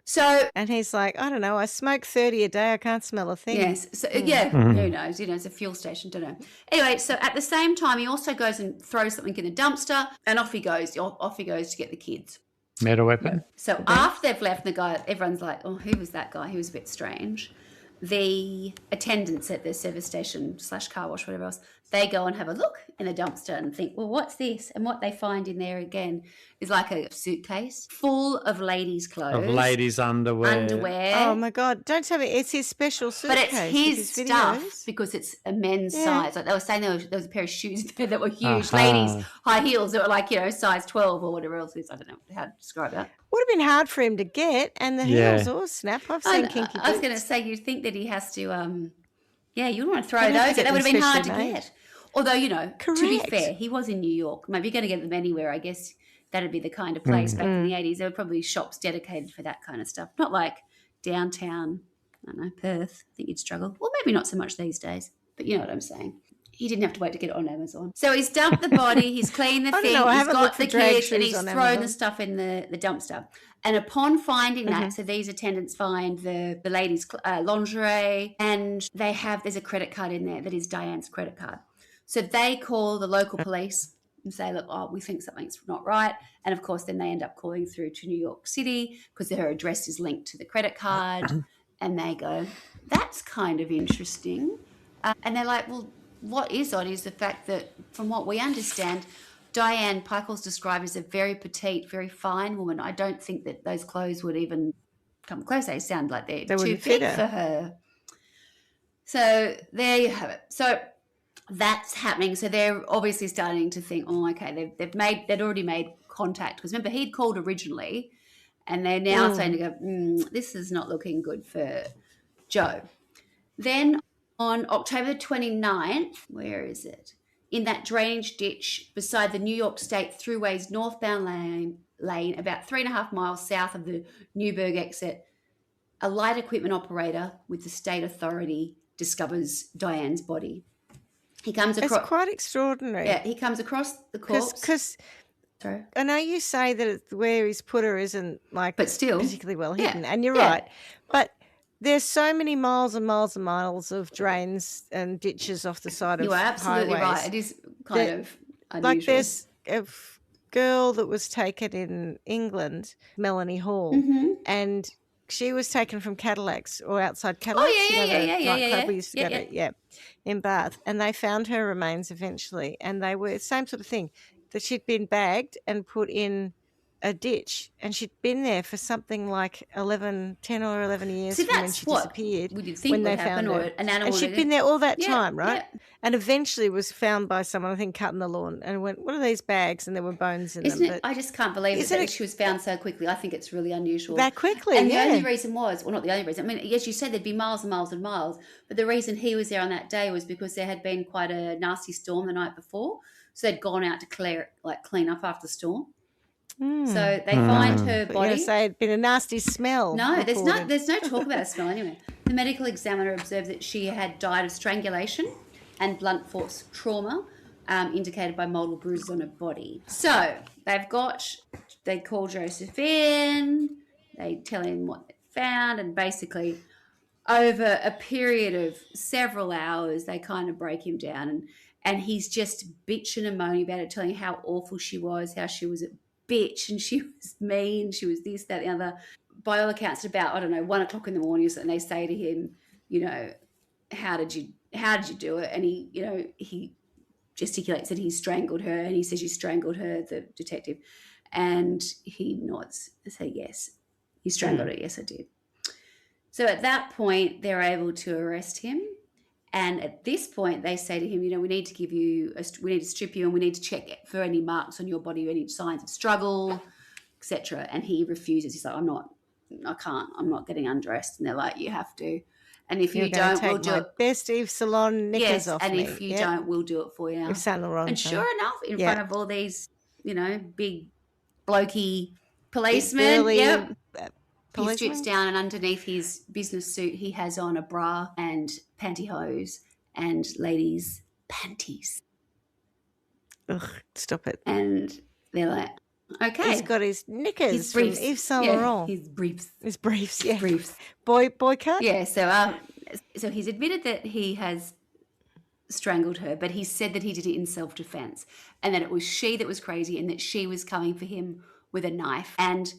So... And he's like, I don't know, I smoke 30 a day, I can't smell a thing. Yes. So, who knows? It's a fuel station, don't know. Anyway, so at the same time, he also goes and throws something in the dumpster and off he goes to get the kids. Murder weapon. So after they've left, the guy, everyone's like, oh, who was that guy? He was a bit strange. The attendants at the service station / car wash, whatever else, they go and have a look in the dumpster and think, well, what's this? And what they find in there again is like a suitcase full of ladies' clothes. Of ladies' underwear. Oh, my God. Don't tell me. It's his special suitcase. But it's his stuff because it's a men's size. Like they were saying there was a pair of shoes there that were huge. Ladies' high heels that were like, size 12 or whatever else it is. I don't know how to describe that. Would have been hard for him to get, and the heels all snap. I've seen kinky boots. I was going to say, you'd think that he has to, you want to throw those. That would have been hard to get. Although, to be fair, he was in New York. Maybe you're going to get them anywhere. I guess that'd be the kind of place back in the 80s. There were probably shops dedicated for that kind of stuff. Not like downtown, I don't know, Perth. I think you'd struggle. Well, maybe not so much these days, but you know what I'm saying. He didn't have to wait to get it on Amazon. So he's dumped the body, he's cleaned the thing, he's got the kids, and he's thrown the stuff in the dumpster. And upon finding that, so these attendants find the ladies' lingerie, and there's a credit card in there that is Diane's credit card. So they call the local police and say, look, we think something's not right. And, of course, then they end up calling through to New York City because her address is linked to the credit card. And they go, that's kind of interesting. And they're like, well, what is odd is the fact that, from what we understand, Diane Pikul's described as a very petite, very fine woman. I don't think that those clothes would even come close. They sound like they're too big for her. So there you have it. So that's happening. So they're obviously starting to think, oh, okay, they'd already made contact. Because remember, he'd called originally, and they're now saying to go, this is not looking good for Joe. Then on October 29th, where is it? In that drainage ditch beside the New York State Thruway's northbound lane, about 3.5 miles south of the Newburgh exit, a light equipment operator with the state authority discovers Diane's body. He comes across. It's quite extraordinary. Yeah, he comes across the corpse. Because I know you say that where he's put her isn't but still particularly well hidden, and you're right. But there's so many miles and miles and miles of drains and ditches off the side of highways. You are absolutely right. It is kind of unusual. Like there's a girl that was taken in England, Melanie Hall, and she was taken from Cadillacs or outside Cadillacs. Yeah. We used to go to, in Bath, and they found her remains eventually, and they were same sort of thing, that she'd been bagged and put in a ditch, and she'd been there for something like 10 or 11 years from when she disappeared. We did think when they found her. And she'd been there all that time, right? Yeah. And eventually was found by someone, I think, cutting the lawn, and went, what are these bags? And there were bones in them. I just can't believe that she was found so quickly. I think it's really unusual. That quickly, and the only reason was, well, not the only reason. I mean, yes, you said there'd be miles and miles and miles, but the reason he was there on that day was because there had been quite a nasty storm the night before. So they'd gone out to clean up after the storm. So they find her body. Say it'd been a nasty smell. No, there's no talk about a smell anyway. The medical examiner observed that she had died of strangulation and blunt force trauma, indicated by multiple bruises on her body. So they call Joseph in, they tell him what they found, and basically over a period of several hours, they kind of break him down, and he's just bitching and moaning about it, telling how awful she was, how she was a bitch and she was mean, she was this, that, the other. By all accounts, at about 1 o'clock in the morning, and they say to him, how did you do it? And he gesticulates that he strangled her, and he says, you strangled her, the detective, and he nods and says, yes, you strangled her. Yes, I did. So at that point, they're able to arrest him. And at this point, they say to him, we need to strip you, and we need to check for any marks on your body, any signs of struggle, etc. And he refuses. He's like, I'm not getting undressed. And they're like, you have to. And if you don't, we'll do it. Best Eve Salon knickers off and me. If you don't, we'll do it for you now. If Saint Laurent. And sure enough, in front of all these, big blokey policemen, he strips down, and underneath his business suit, he has on a bra and pantyhose and ladies' panties. Ugh, stop it. And they're like, okay. He's got his knickers from Yves Saint Laurent. His briefs. His briefs, yeah. Briefs. Boy cut? Yeah, so he's admitted that he has strangled her, but he said that he did it in self-defense, and that it was she that was crazy, and that she was coming for him with a knife. And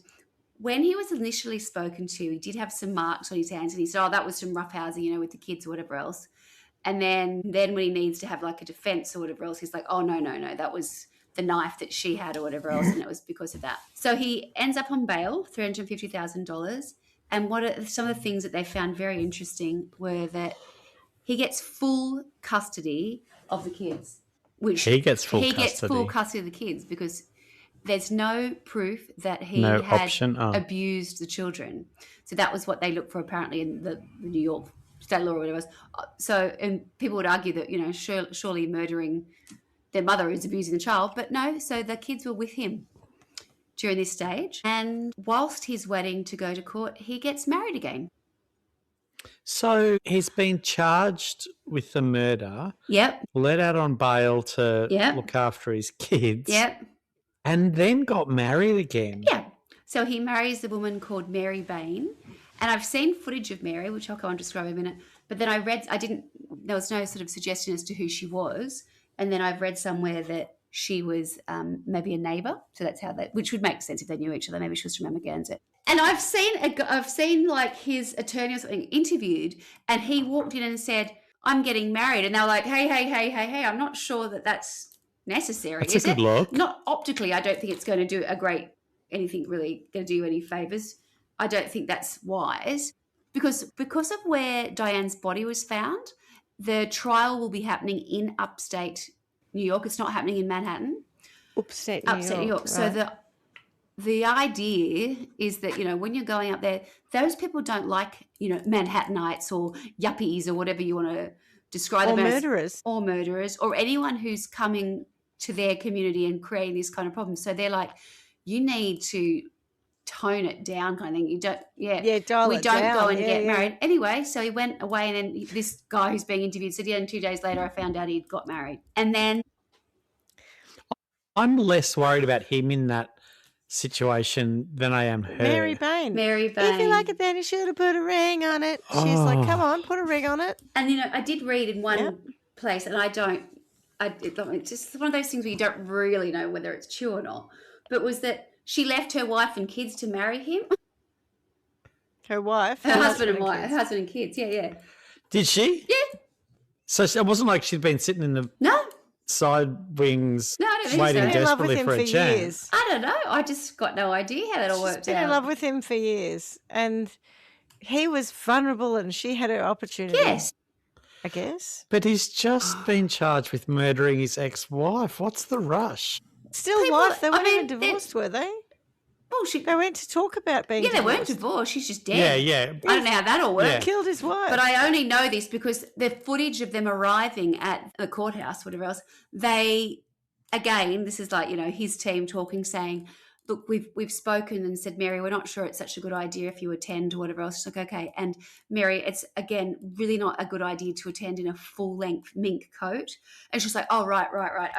when he was initially spoken to, he did have some marks on his hands, and he said, that was some roughhousing, with the kids or whatever else. And then when he needs to have like a defense or whatever else, he's like, oh, no, that was the knife that she had or whatever else, and it was because of that. So he ends up on bail, $350,000. And some of the things that they found very interesting were that he gets full custody of the kids. He gets full custody of the kids because there's no proof that he had abused the children. So that was what they looked for apparently in the New York state law or whatever it was. So, and people would argue that, surely murdering their mother is abusing the child, but no, so the kids were with him during this stage. And whilst he's waiting to go to court, he gets married again. So he's been charged with the murder. Yep. Let out on bail to look after his kids. Yep. And then got married again. Yeah. So he marries a woman called Mary Bain. And I've seen footage of Mary, which I'll go on to describe in a minute. But then there was no sort of suggestion as to who she was. And then I've read somewhere that she was maybe a neighbour. So that's how which would make sense if they knew each other. Maybe she was from Amagansett. And I've seen like his attorney or something interviewed, and he walked in and said, I'm getting married. And they're like, hey, I'm not sure that that's necessary. That's a good look. Not optically, I don't think it's going to do anything really going to do you any favours. I don't think that's wise because of where Diane's body was found, the trial will be happening in upstate New York. It's not happening in Manhattan. Upstate New York. Right. So the idea is that, when you're going up there, those people don't like, Manhattanites or yuppies or whatever you want to describe them as. Or murderers. Or anyone who's coming to their community and creating this kind of problem. So they're like, you need to tone it down kind of thing. You don't, dial it down. We don't go and get married. Anyway, so he went away, and then this guy who's being interviewed said, and 2 days later I found out he'd got married. And then I'm less worried about him in that situation than I am her. Mary Bain. If you like it, then you should have put a ring on it. She's like, come on, put a ring on it. And, I did read in one place, and it's just one of those things where you don't really know whether it's true or not, but was that she left her wife and kids to marry him. Her wife? Her husband and kids, yeah. Did she? Yeah. So it wasn't like she'd been sitting in the side wings waiting desperately for a chance. Years. I don't know. I just got no idea how that all worked out. She's been in love with him for years. And he was vulnerable and she had her opportunity. Yes. I guess. But he's just been charged with murdering his ex-wife. What's the rush? Still wife. They weren't even divorced, were they? Well, they went to talk about being divorced. They weren't divorced. She's just dead. Yeah. I don't know how that all worked. Yeah. Killed his wife. But I only know this because the footage of them arriving at the courthouse, whatever else, this is like, his team talking, saying, look, we've spoken and said, Mary, we're not sure it's such a good idea if you attend or whatever else. She's like, okay. And Mary, it's, again, really not a good idea to attend in a full-length mink coat. And she's like, oh, right,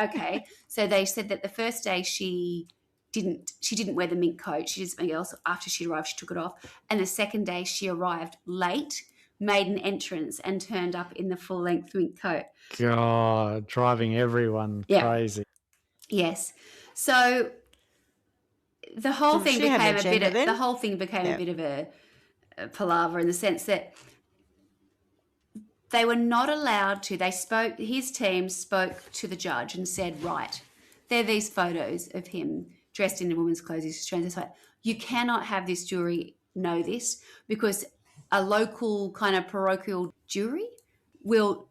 okay. So they said that the first day she didn't wear the mink coat. She did something else. After she arrived, she took it off. And the second day she arrived late, made an entrance and turned up in the full-length mink coat. God, driving everyone crazy. Yes. So the whole thing became a bit of a palaver in the sense that they were not allowed to. His team spoke to the judge and said, right, there are these photos of him dressed in a woman's clothes. He's showing this. You cannot have this jury know this because a local kind of parochial jury they'll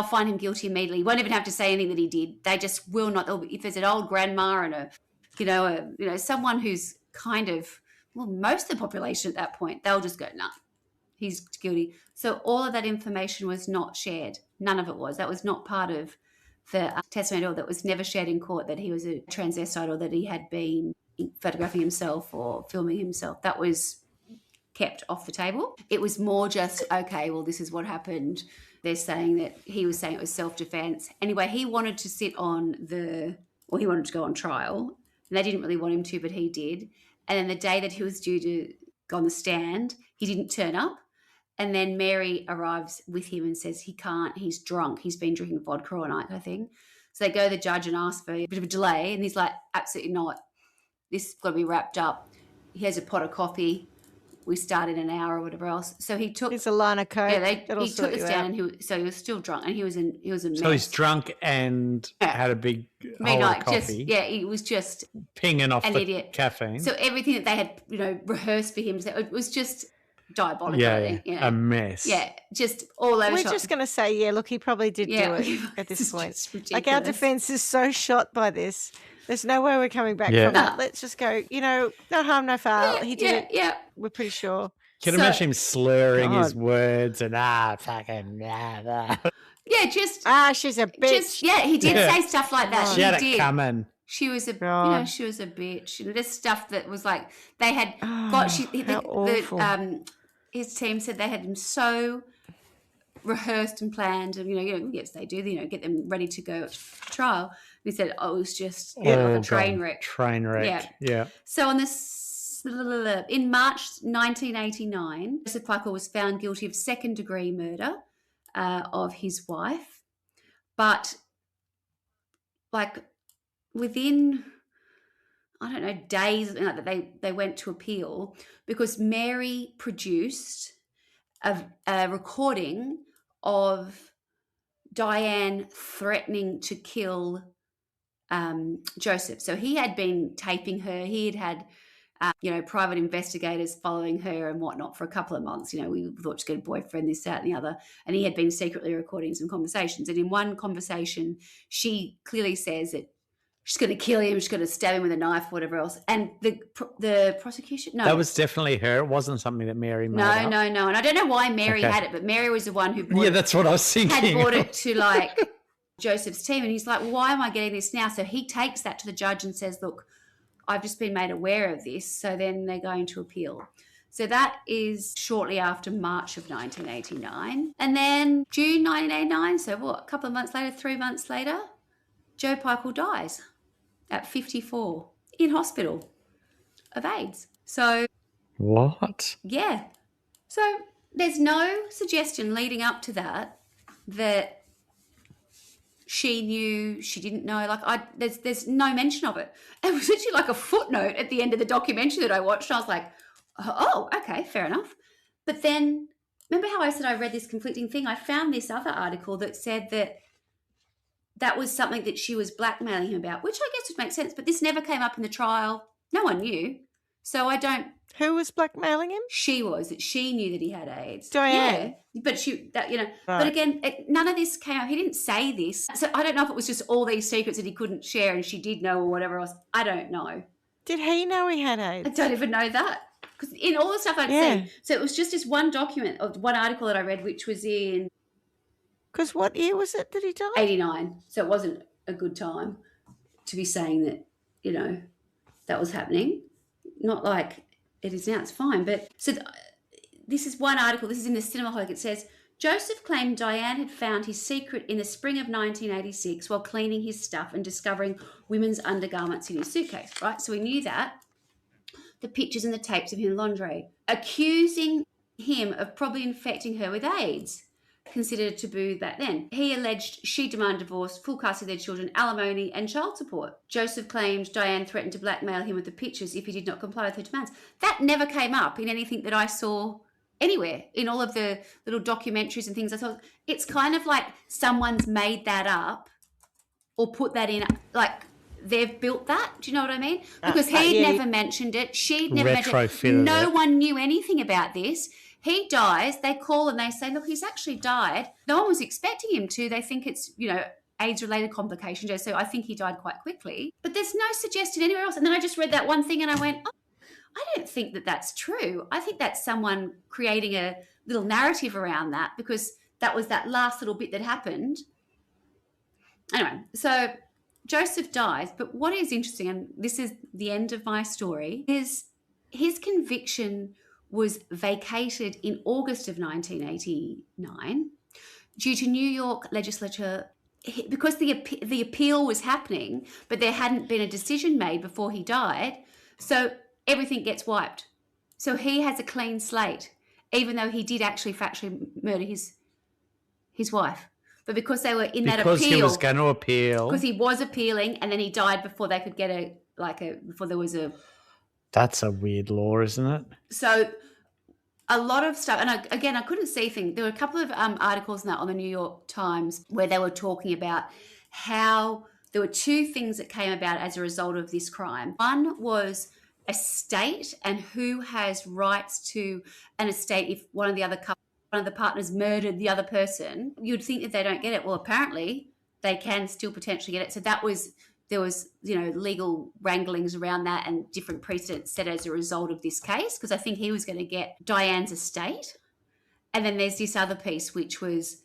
find him guilty immediately. Won't even have to say anything that he did. They just will not. If there's an old grandma and someone who's kind of, most of the population at that point, they'll just go, nah, he's guilty. So all of that information was not shared. None of it was. That was not part of the testimony at all. That was never shared in court, that he was a transvestite or that he had been photographing himself or filming himself. That was kept off the table. It was more just, okay, well, this is what happened. They're saying that he was saying it was self-defense. Anyway, he wanted to go on trial. And they didn't really want him to, but he did. And then the day that he was due to go on the stand, he didn't turn up. And then Mary arrives with him and says he can't, he's drunk. He's been drinking vodka all night, I think. So they go to the judge and ask for a bit of a delay. And he's like, absolutely not. This has got to be wrapped up. He has a pot of coffee. we start in an hour or whatever else. So he took. It's a line of coke. He took us down, and he was still drunk, and he was a mess. So he's drunk and had a big hole of coffee. He was just pinging off an the idiot. caffeine. So everything that they had, rehearsed for him, it was just diabolical. A mess. Yeah, just all over. We're just going to say, look, he probably did do it at this point. Like, our defence is so shot by this. There's no way we're coming back from it. Let's just go, no harm, no foul. He did it. Yeah. We're pretty sure. Can you imagine him slurring his words and fucking Yeah, just she's a bitch. He did say stuff like that. She had it coming. She was a she was a bitch. And this stuff that was like they had got his team said they had him so rehearsed and planned, and yes they do, get them ready to go to trial. He said, it was just a train wreck. Train wreck. Yeah. So on this, in March 1989, Joseph Pikul was found guilty of second-degree murder of his wife, but within, days that they went to appeal because Mary produced a recording of Diane threatening to kill Joseph. So he had been taping her. He had private investigators following her and whatnot for a couple of months. We thought she'd get a boyfriend, this, that, and the other. And he had been secretly recording some conversations. And in one conversation, she clearly says that she's going to kill him, she's going to stab him with a knife, whatever else. And the prosecution, no. That was definitely her. It wasn't something that Mary made up. No. And I don't know why Mary had it, but Mary was the one who brought that's what I was thinking. Had brought it to Joseph's team. And he's like, why am I getting this now? So he takes that to the judge and says, look, I've just been made aware of this. So then they're going to appeal. So that is shortly after March of 1989. And then June 1989, so a couple of months later, 3 months later, Joe Pikul dies at 54 in hospital of AIDS. So what? Yeah. So there's no suggestion leading up to that she knew, she didn't know. There's no mention of it. It was literally like a footnote at the end of the documentary that I watched. I was like, oh, okay, fair enough. But then, remember how I said I read this conflicting thing? I found this other article that said that was something that she was blackmailing him about, which I guess would make sense. But this never came up in the trial. No one knew. So I don't. Who was blackmailing him? She was. She knew that he had AIDS. Diane. Yeah, but Right. But again, none of this came out. He didn't say this. So I don't know if it was just all these secrets that he couldn't share and she did know or whatever else. I don't know. Did he know he had AIDS? I don't even know that. Because in all the stuff I'd seen. So it was just this one document of one article that I read, which was in. Because what year was it that he died? 89. So it wasn't a good time to be saying that, that was happening. Not like it is now, it's fine. But so this is one article, this is in the Cinemaholic. It says, Joseph claimed Diane had found his secret in the spring of 1986 while cleaning his stuff and discovering women's undergarments in his suitcase, right? So we knew that. The pictures and the tapes of him in lingerie. Accusing him of probably infecting her with AIDS. Considered taboo back then. He alleged she demanded divorce, full custody of their children, alimony and child support. Joseph claimed Diane threatened to blackmail him with the pictures if he did not comply with her demands. That never came up in anything that I saw anywhere, in all of the little documentaries and things I saw. It's kind of like someone's made that up or put that in, like they've built that. Do you know what I mean? Because he'd never mentioned it. She'd never mentioned it. No one knew anything about this. He dies, they call and they say, look, he's actually died. No one was expecting him to. They think it's, AIDS-related complications. So I think he died quite quickly. But there's no suggestion anywhere else. And then I just read that one thing and I went, oh, I don't think that that's true. I think that's someone creating a little narrative around that because that was that last little bit that happened. Anyway, so Joseph dies. But what is interesting, and this is the end of my story, is his conviction was vacated in August of 1989 due to New York legislature because the appeal was happening, but there hadn't been a decision made before he died. So everything gets wiped. So he has a clean slate, even though he did actually factually murder his wife. But because they were in that appeal. Because he was going to appeal. Because he was appealing and then he died before they could get before there was a. That's a weird law, isn't it? So a lot of stuff. And I couldn't see things. There were a couple of articles on the New York Times where they were talking about how there were two things that came about as a result of this crime. One was estate and who has rights to an estate if one of the partners murdered the other person. You'd think that they don't get it. Well, apparently they can still potentially get it. So there was legal wranglings around that and different precedents set as a result of this case, because I think he was going to get Diane's estate. And then there's this other piece which was,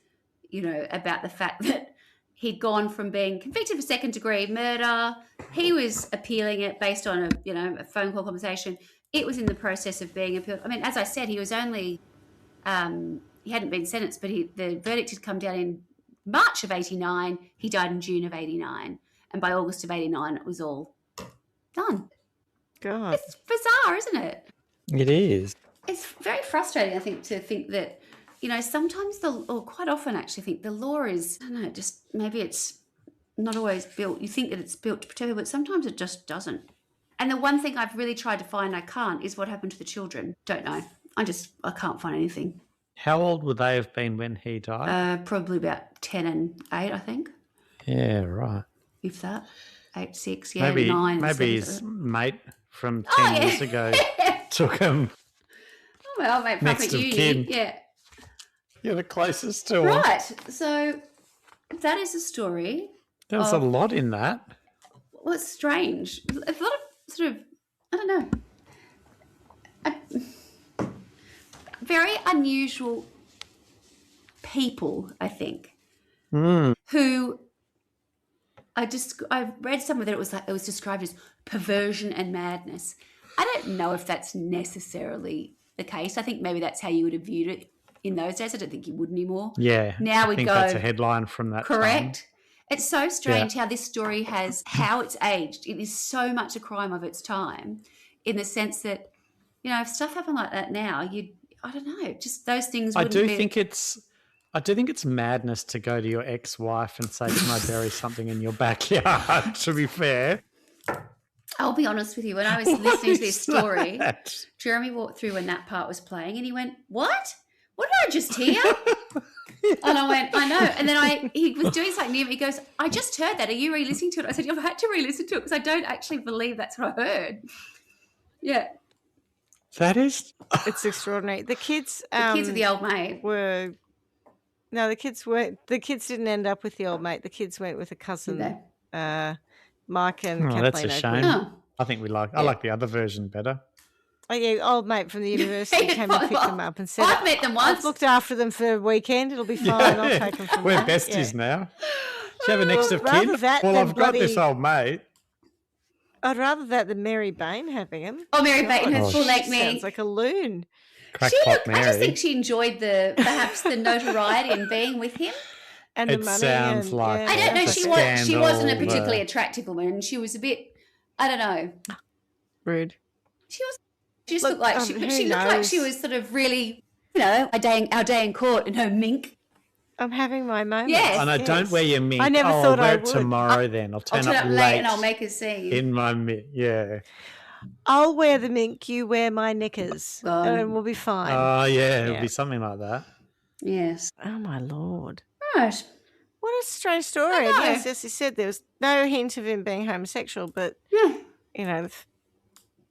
about the fact that he'd gone from being convicted for second-degree murder. He was appealing it based on a phone call conversation. It was in the process of being appealed. I mean, as I said, he was only he hadn't been sentenced, but the verdict had come down in March of 89. He died in June of 89. And by August of 89, it was all done. God. It's bizarre, isn't it? It is. It's very frustrating, I think, to think that, sometimes or quite often actually think the law is, I don't know, just maybe it's not always built. You think that it's built to protect people, but sometimes it just doesn't. And the one thing I've really tried to find, I can't, is what happened to the children. Don't know. I can't find anything. How old would they have been when he died? Probably about 10 and 8, I think. Yeah, right. If that. 8, 6, maybe, 9. Maybe his mate from 10 years ago took him. Oh, well, mate, next of kin. Yeah. You're the closest to him. Right. So that is a story. There's a lot in that. Well, it's strange. A lot of sort of, I don't know, very unusual people, I think, who I've read somewhere that it was described as perversion and madness. I don't know if that's necessarily the case. I think maybe that's how you would have viewed it in those days. I don't think you would anymore. Yeah. Now we I think go. that's a headline from that Correct. time. It's so strange how this story how it's aged. It is so much a crime of its time, in the sense that, if stuff happened like that now, I don't know, just those things wouldn't be. I do think it's madness to go to your ex-wife and say, can I bury something in your backyard, to be fair. I'll be honest with you. When I was listening to this story, Jeremy walked through when that part was playing and he went, "What? What did I just hear?" And I went, "I know." And then he was doing something near me. He goes, "I just heard that. Are you re-listening to it?" I said, "You've had to re-listen to it because I don't actually believe that's what I heard." Yeah. That is... It's extraordinary. The kids... the kids of the old maid were... No, the kids didn't end up with the old mate. The kids went with a cousin, Mike and Kathleen. That's a shame. Oh. I think I like the other version better. Oh, yeah, old mate from the university came and picked them up and said, I've met them once. I've looked after them for a weekend. It'll be fine. I'll take them from We're there. besties now. Do you have a next of kin? Well, I've got this old mate. I'd rather that than Mary Bain having him. Oh, Mary Bain, her full length me. Sounds like a loon. Crackpot Mary. I just think she enjoyed perhaps the notoriety and being with him. And the money. Sounds like I don't know. a She wasn't a particularly attractive woman. She was a bit, I don't know. Rude. She just looked like she looked like she was sort of really, our day in court in her mink. I'm having my moment. Yes. And I don't wear your mink. I never thought I'll I wear would. it tomorrow then. I'll turn up late and I'll make a scene. in my mink. Yeah. I'll wear the mink, you wear my knickers, and we'll be fine. Oh, yeah. It'll be something like that. Yes. Oh, my Lord. Right. What a strange story. And yes, as you said, there was no hint of him being homosexual, but,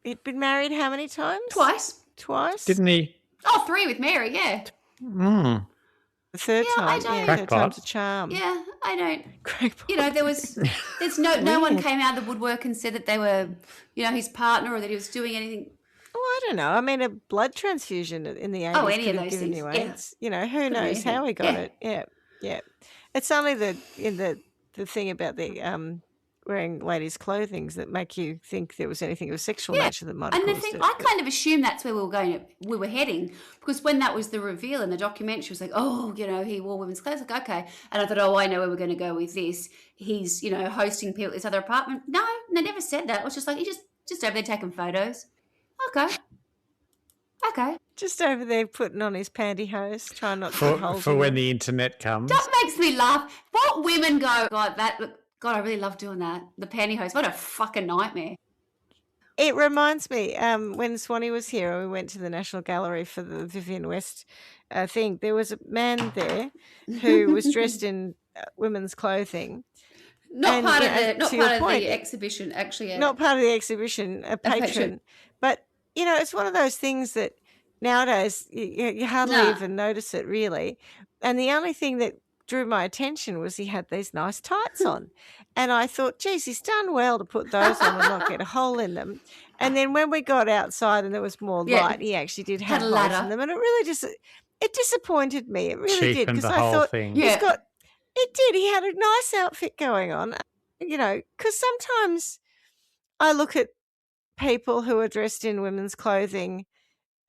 he'd been married how many times? Twice? Didn't he? Oh, 3 with Mary, yeah. Mm. The third time, third time's a charm. Yeah, I don't. Crackpot. There's no one came out of the woodwork and said that they were, his partner or that he was doing anything. Oh, I don't know. I mean, a blood transfusion in the 80s any could of have those given things. you Yeah. AIDS. Who knows how he got it. Yeah. Yeah. It's only the thing about the wearing ladies' clothing that make you think there was anything of a sexual nature that might have caused it. I kind of assumed that's where we were heading, because when that was the reveal in the documentary, it was like, he wore women's clothes. Like, okay. And I thought, I know where we're going to go with this. He's, hosting people at this other apartment. No, they never said that. It was just like, he just over there taking photos. Okay. Just over there putting on his pantyhose, trying not to put holes for in when them. the internet comes. That makes me laugh. What women go, God, I really love doing that. The pantyhose. What a fucking nightmare. It reminds me, when Swanny was here, we went to the National Gallery for the Vivienne West thing. There was a man there who was dressed in women's clothing. Not part of the point, exhibition, actually. Not part of the exhibition, a patron. But, it's one of those things that nowadays you hardly even notice it, really. And the only thing that drew my attention was he had these nice tights on. And I thought, geez, he's done well to put those on and not get a hole in them. And then when we got outside and there was more light, he actually did have holes in them. And it really it disappointed me. It really did. Because I thought it did. He had a nice outfit going on, because sometimes I look at people who are dressed in women's clothing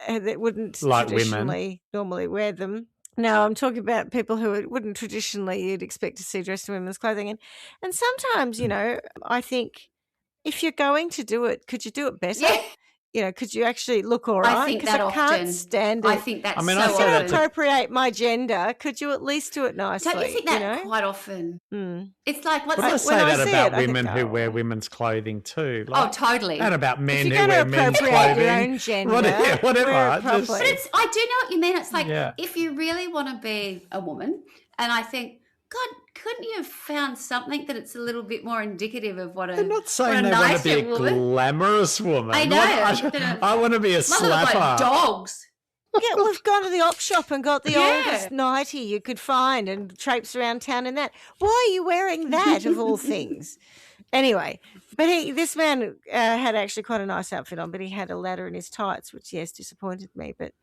that wouldn't traditionally normally wear them. No, I'm talking about people who wouldn't traditionally you'd expect to see dressed in women's clothing. And sometimes, I think if you're going to do it, could you do it better? Yeah. Could you actually look all right? I think that often. Can't stand it. I think that's so often. If you appropriate my gender, could you at least do it nicely? Don't you think that quite often? It's like, what's that? I say that about women who wear women's clothing too. Like, totally. And about men who wear men's clothing. Your own gender, whatever. But I do know what you mean. It's like, if you really want to be a woman, and I think, God, couldn't you have found something that it's a little bit more indicative of what a They're not saying they want to be a glamorous woman. I know. I want to be a slapper. Like dogs. Yeah, we've gone to the op shop and got the oldest nightie you could find and traipsed around town in that. Why are you wearing that, of all things? Anyway, but this man had actually quite a nice outfit on, but he had a ladder in his tights, which, disappointed me. But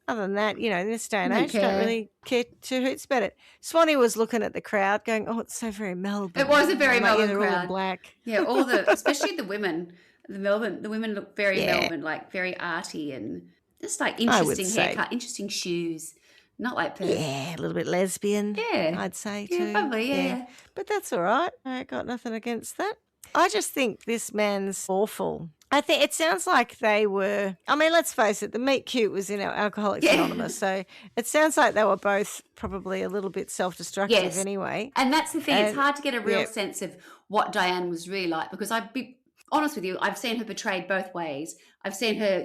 other than that, in this day and age, don't really care two hoots about it. Swanny was looking at the crowd going, oh, it's so very Melbourne. It was a very Melbourne crowd. All in black. Yeah, especially the women. The women look very Melbourne, like very arty and just like interesting haircut, interesting shoes. Not like Perth. Yeah, a little bit lesbian. Yeah. I'd say too. Yeah, probably, yeah. But that's all right. I got nothing against that. I just think this man's awful. I think it sounds like they were, let's face it, the meet cute was in our Alcoholics Anonymous, so it sounds like they were both probably a little bit self-destructive anyway. And that's the thing, it's hard to get a real sense of what Diane was really like, because I'd be honest with you, I've seen her portrayed both ways. I've seen her,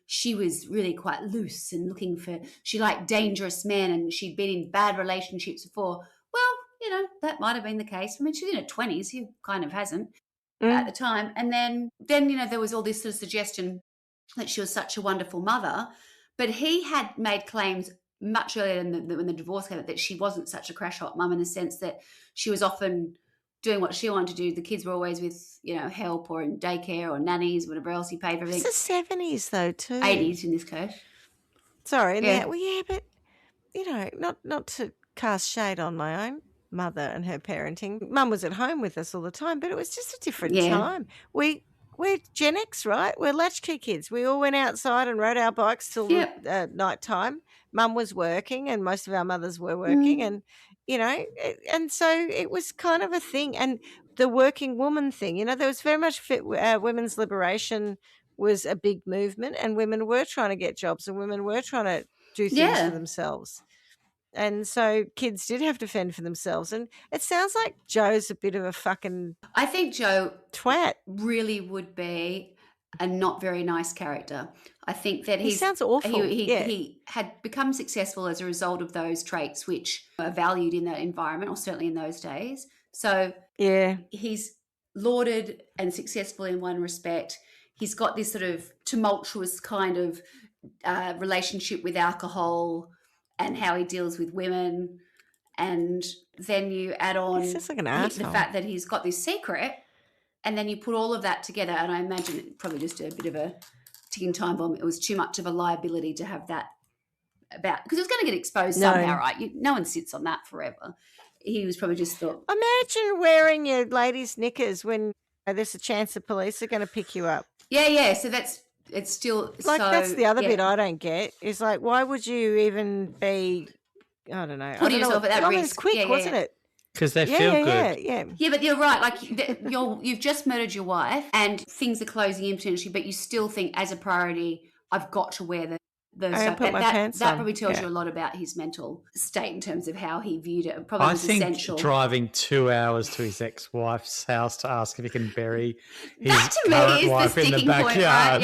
she was really quite loose and she liked dangerous men and she'd been in bad relationships before. Well, that might have been the case. She's in her 20s, who kind of hasn't. At the time, and then there was all this sort of suggestion that she was such a wonderful mother, but he had made claims much earlier when the divorce came out that she wasn't such a crash hot mum, in the sense that she was often doing what she wanted to do. The kids were always with help or in daycare or nannies, whatever else he paid for everything. It's the 70s though too. 80s in this case. Sorry, but not to cast shade on my own mother and her parenting. Mum was at home with us all the time, but it was just a different time. We're Gen X, right? We're latchkey kids. We all went outside and rode our bikes till night time. Mum was working and most of our mothers were working and, and so it was kind of a thing. And the working woman thing, there was very much women's liberation was a big movement, and women were trying to get jobs and women were trying to do things for themselves. And so kids did have to fend for themselves. And it sounds like Joe's a bit of a fucking I think Joe twat. Really would be a not very nice character. I think that he sounds awful. He had become successful as a result of those traits which are valued in that environment, or certainly in those days. So he's lauded and successful in one respect. He's got this sort of tumultuous kind of relationship with alcohol and how he deals with women, and then you add on like the fact that he's got this secret, and then you put all of that together, and I imagine it probably just a bit of a ticking time bomb. It was too much of a liability to have that about, because it was going to get exposed somehow, right? No one sits on that forever. He was probably just thought. Imagine wearing your ladies' knickers when there's a chance the police are going to pick you up. Yeah. So it's still that's the other bit I don't get is like, why would you even be, I don't know, putting yourself at that risk? It was quick, wasn't it? Because they feel good. Yeah, but you're right. Like you've just murdered your wife and things are closing in potentially, but you still think as a priority, I've got to wear those I stuff. put my that pants that on. probably tells Yeah. you a lot about his mental state in terms of how he viewed it. It probably I was think essential. driving 2 hours to his ex-wife's house to ask if he can bury his That to me current is the wife in the sticking point, right? backyard.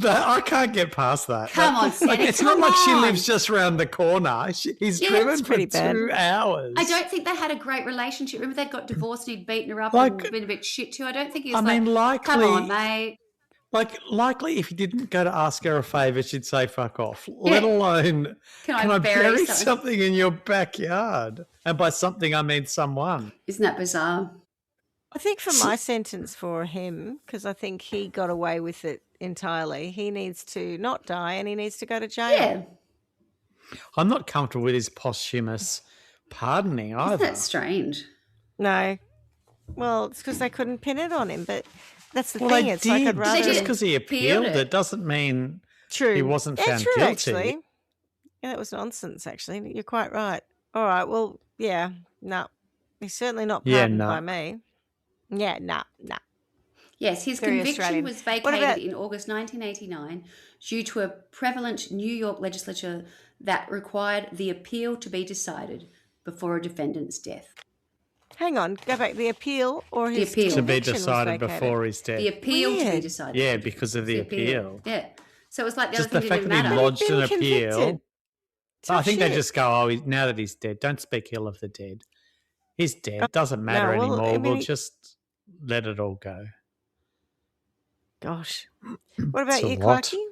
Yeah. I can't get past that. Come on, Swanny, it's come not like she on. lives just around the corner. He's Yeah, driven it's for pretty bad. 2 hours. I don't think they had a great relationship. Remember, they'd got divorced and he'd beaten her up Like- and been a bit shit to her. I don't think he I was mean, come on, likely- mate. Likely, if he didn't go to ask her a favour, she'd say "fuck off." Let alone, Can I bury something in your backyard? And by something, I mean someone. Isn't that bizarre? I think for my sentence for him, because I think he got away with it entirely, he needs to not die and he needs to go to jail. Yeah. I'm not comfortable with his posthumous pardoning either. Isn't that strange? No. Well, it's because they couldn't pin it on him, but that's the Well, thing. they It's did. like I'd rather... Just because he appealed it. it doesn't mean True. he wasn't Yeah, found true, guilty. actually. Yeah, that was nonsense, actually. You're quite right. All right, well, yeah, no. He's certainly not Yeah, pardoned no. by me. Yeah, no. Yes, his Very conviction Australian. was What vacated about- in August 1989 due to a prevalent New York legislature that required the appeal to be decided before a defendant's death. Hang on, go back. The appeal or his appeal. To be conviction was decided vacated? before his death. The appeal to be Weird. decided. Yeah, because of the appeal. Yeah. So it was like the Just other the thing fact didn't that he matter. lodged Been an appeal. convicted. I Tough think they shit. just go, now that he's dead, don't speak ill of the dead. He's dead. Doesn't matter well, anymore. I mean, We'll just let it all go. Gosh. What about It's a you, lot. Clarky?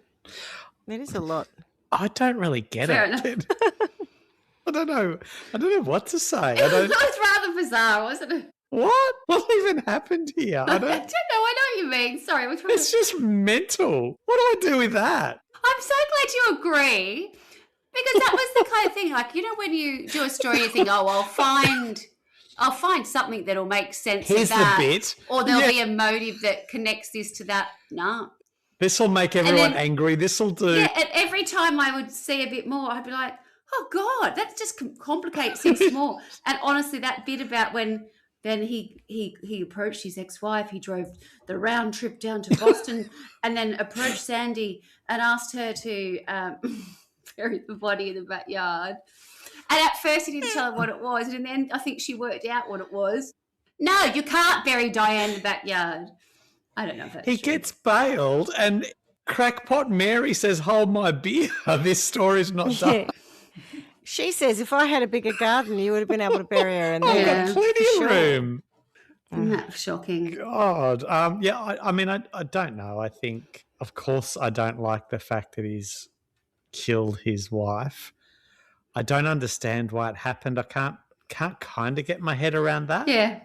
It is a lot. I don't really get Fair it. enough. I don't know. I don't know what to say. I It don't. was rather bizarre, wasn't it? What? What even happened here? I I don't know. don't. I know what you mean. Sorry. Which one? It's just mental. What do I do with that? I'm so glad you agree, because that was the kind of thing, like, you know, when you do a story, you think, oh, I'll find something that'll make sense Here's of that, the bit. or there'll Yeah. be a motive that connects this to that. No. This will make everyone then- angry. This will do. Yeah, and every time I would see a bit more, I'd be like, oh God, that just complicates things more. And honestly, that bit about when then he approached his ex-wife, he drove the round trip down to Boston and then approached Sandy and asked her to bury the body in the backyard. And at first he didn't tell her what it was. And in the end, I think she worked out what it was. No, you can't bury Diane in the backyard. I don't know if that's He true. gets bailed, and crackpot Mary says, "Hold my beer. This story's not done." Yeah. She says if I had a bigger garden, you would have been able to bury her in I've there. Yeah, got plenty for of sure. room. Isn't that shocking? God. Yeah, I mean, I don't know. I think, of course, I don't like the fact that he's killed his wife. I don't understand why it happened. I can't kind of get my head around that. Yeah.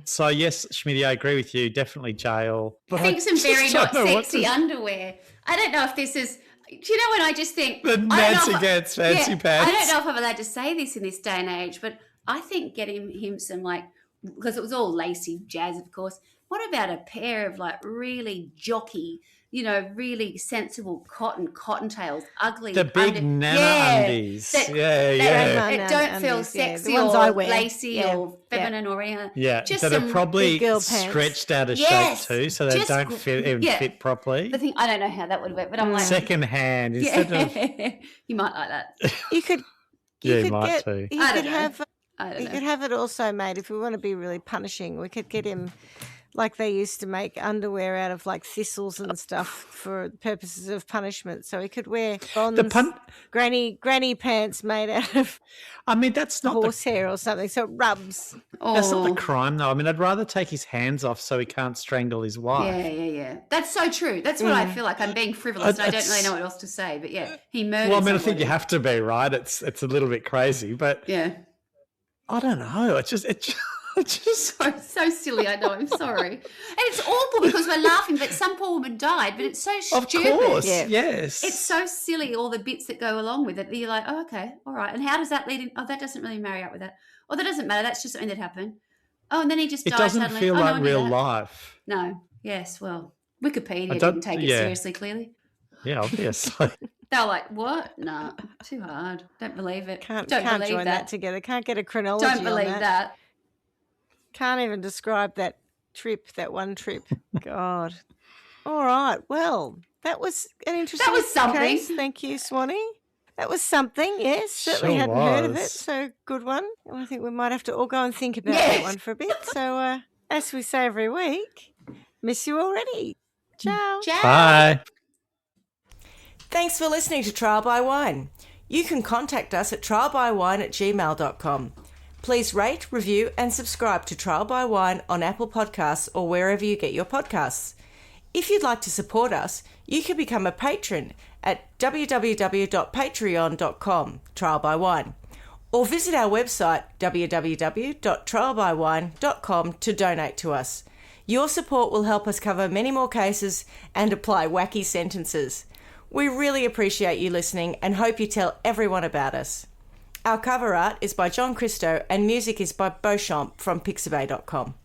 So, yes, Schmitty, I agree with you. Definitely jail. But I think some just very don't not know what sexy to- underwear. I don't know if this is. Do you know when I just think The I don't know Nancy if I- gets fancy yeah, pants. I don't know if I'm allowed to say this in this day and age, but I think getting him some, like, because it was all lacy jazz, of course. What about a pair of, like, really jockey, you know, really sensible cottontails, ugly The big nana undies. that- Yeah. that Nana don't feel undies, yeah, the sexy ones or I wear. lacy Yeah, or feminine or anything. Yeah, Just that are some probably big girl pants. stretched out of Yes, shape too, so they just don't gr- even yeah. fit properly. The thing, I don't know how that would work, but I'm like, Second hand instead of you might like that. You could, Yeah, you could might get, too. you I could don't know. have, I don't you know. could have it also made if we want to be really punishing. We could get him, like they used to make underwear out of like thistles and stuff for purposes of punishment. So he could wear granny pants made out of I mean, that's not horsehair or something, so it rubs. that's not the Oh, crime though. I mean, I'd rather take his hands off so he can't strangle his wife. yeah. That's so true. That's what I feel like. I'm being frivolous, and I don't really know what else to say. But yeah, he murdered. Well, I mean, I think you somebody. have to be right. It's a little bit crazy, but Yeah, I don't know. It's just so silly. I know. I'm sorry, and it's awful because we're laughing, but some poor woman died. But it's so of stupid. course, Yeah. yes. It's so silly, all the bits that go along with it. That you're like, oh, okay, all right. And how does that lead in? Oh, that doesn't really marry up with that. Oh, that doesn't matter. That's just something that happened. Oh, and then he just it died doesn't suddenly. feel Oh, no like one knew real that. life. No. Yes. Well, Wikipedia I don't- didn't take it yeah. seriously. Clearly, Yeah, obviously. they were like, "What? Nah, too hard. Don't believe it. Can't Don't join believe that together. Can't get a chronology Don't on believe that. Can't even describe that one trip. God. All right. Well, That was an interesting something. case. Thank you, Swanny. That was something, yes. Certainly Sure hadn't heard of it, was. so good one. I think we might have to all go and think about that one for a bit. So, as we say every week, miss you already. Ciao. Ciao. Bye. Thanks for listening to Trial by Wine. You can contact us at trialbywine@gmail.com. Please rate, review and subscribe to Trial by Wine on Apple Podcasts or wherever you get your podcasts. If you'd like to support us, you can become a patron at www.patreon.com, Trial by Wine, or visit our website www.trialbywine.com to donate to us. Your support will help us cover many more cases and apply wacky sentences. We really appreciate you listening and hope you tell everyone about us. Our cover art is by John Christo and music is by Beauchamp from pixabay.com.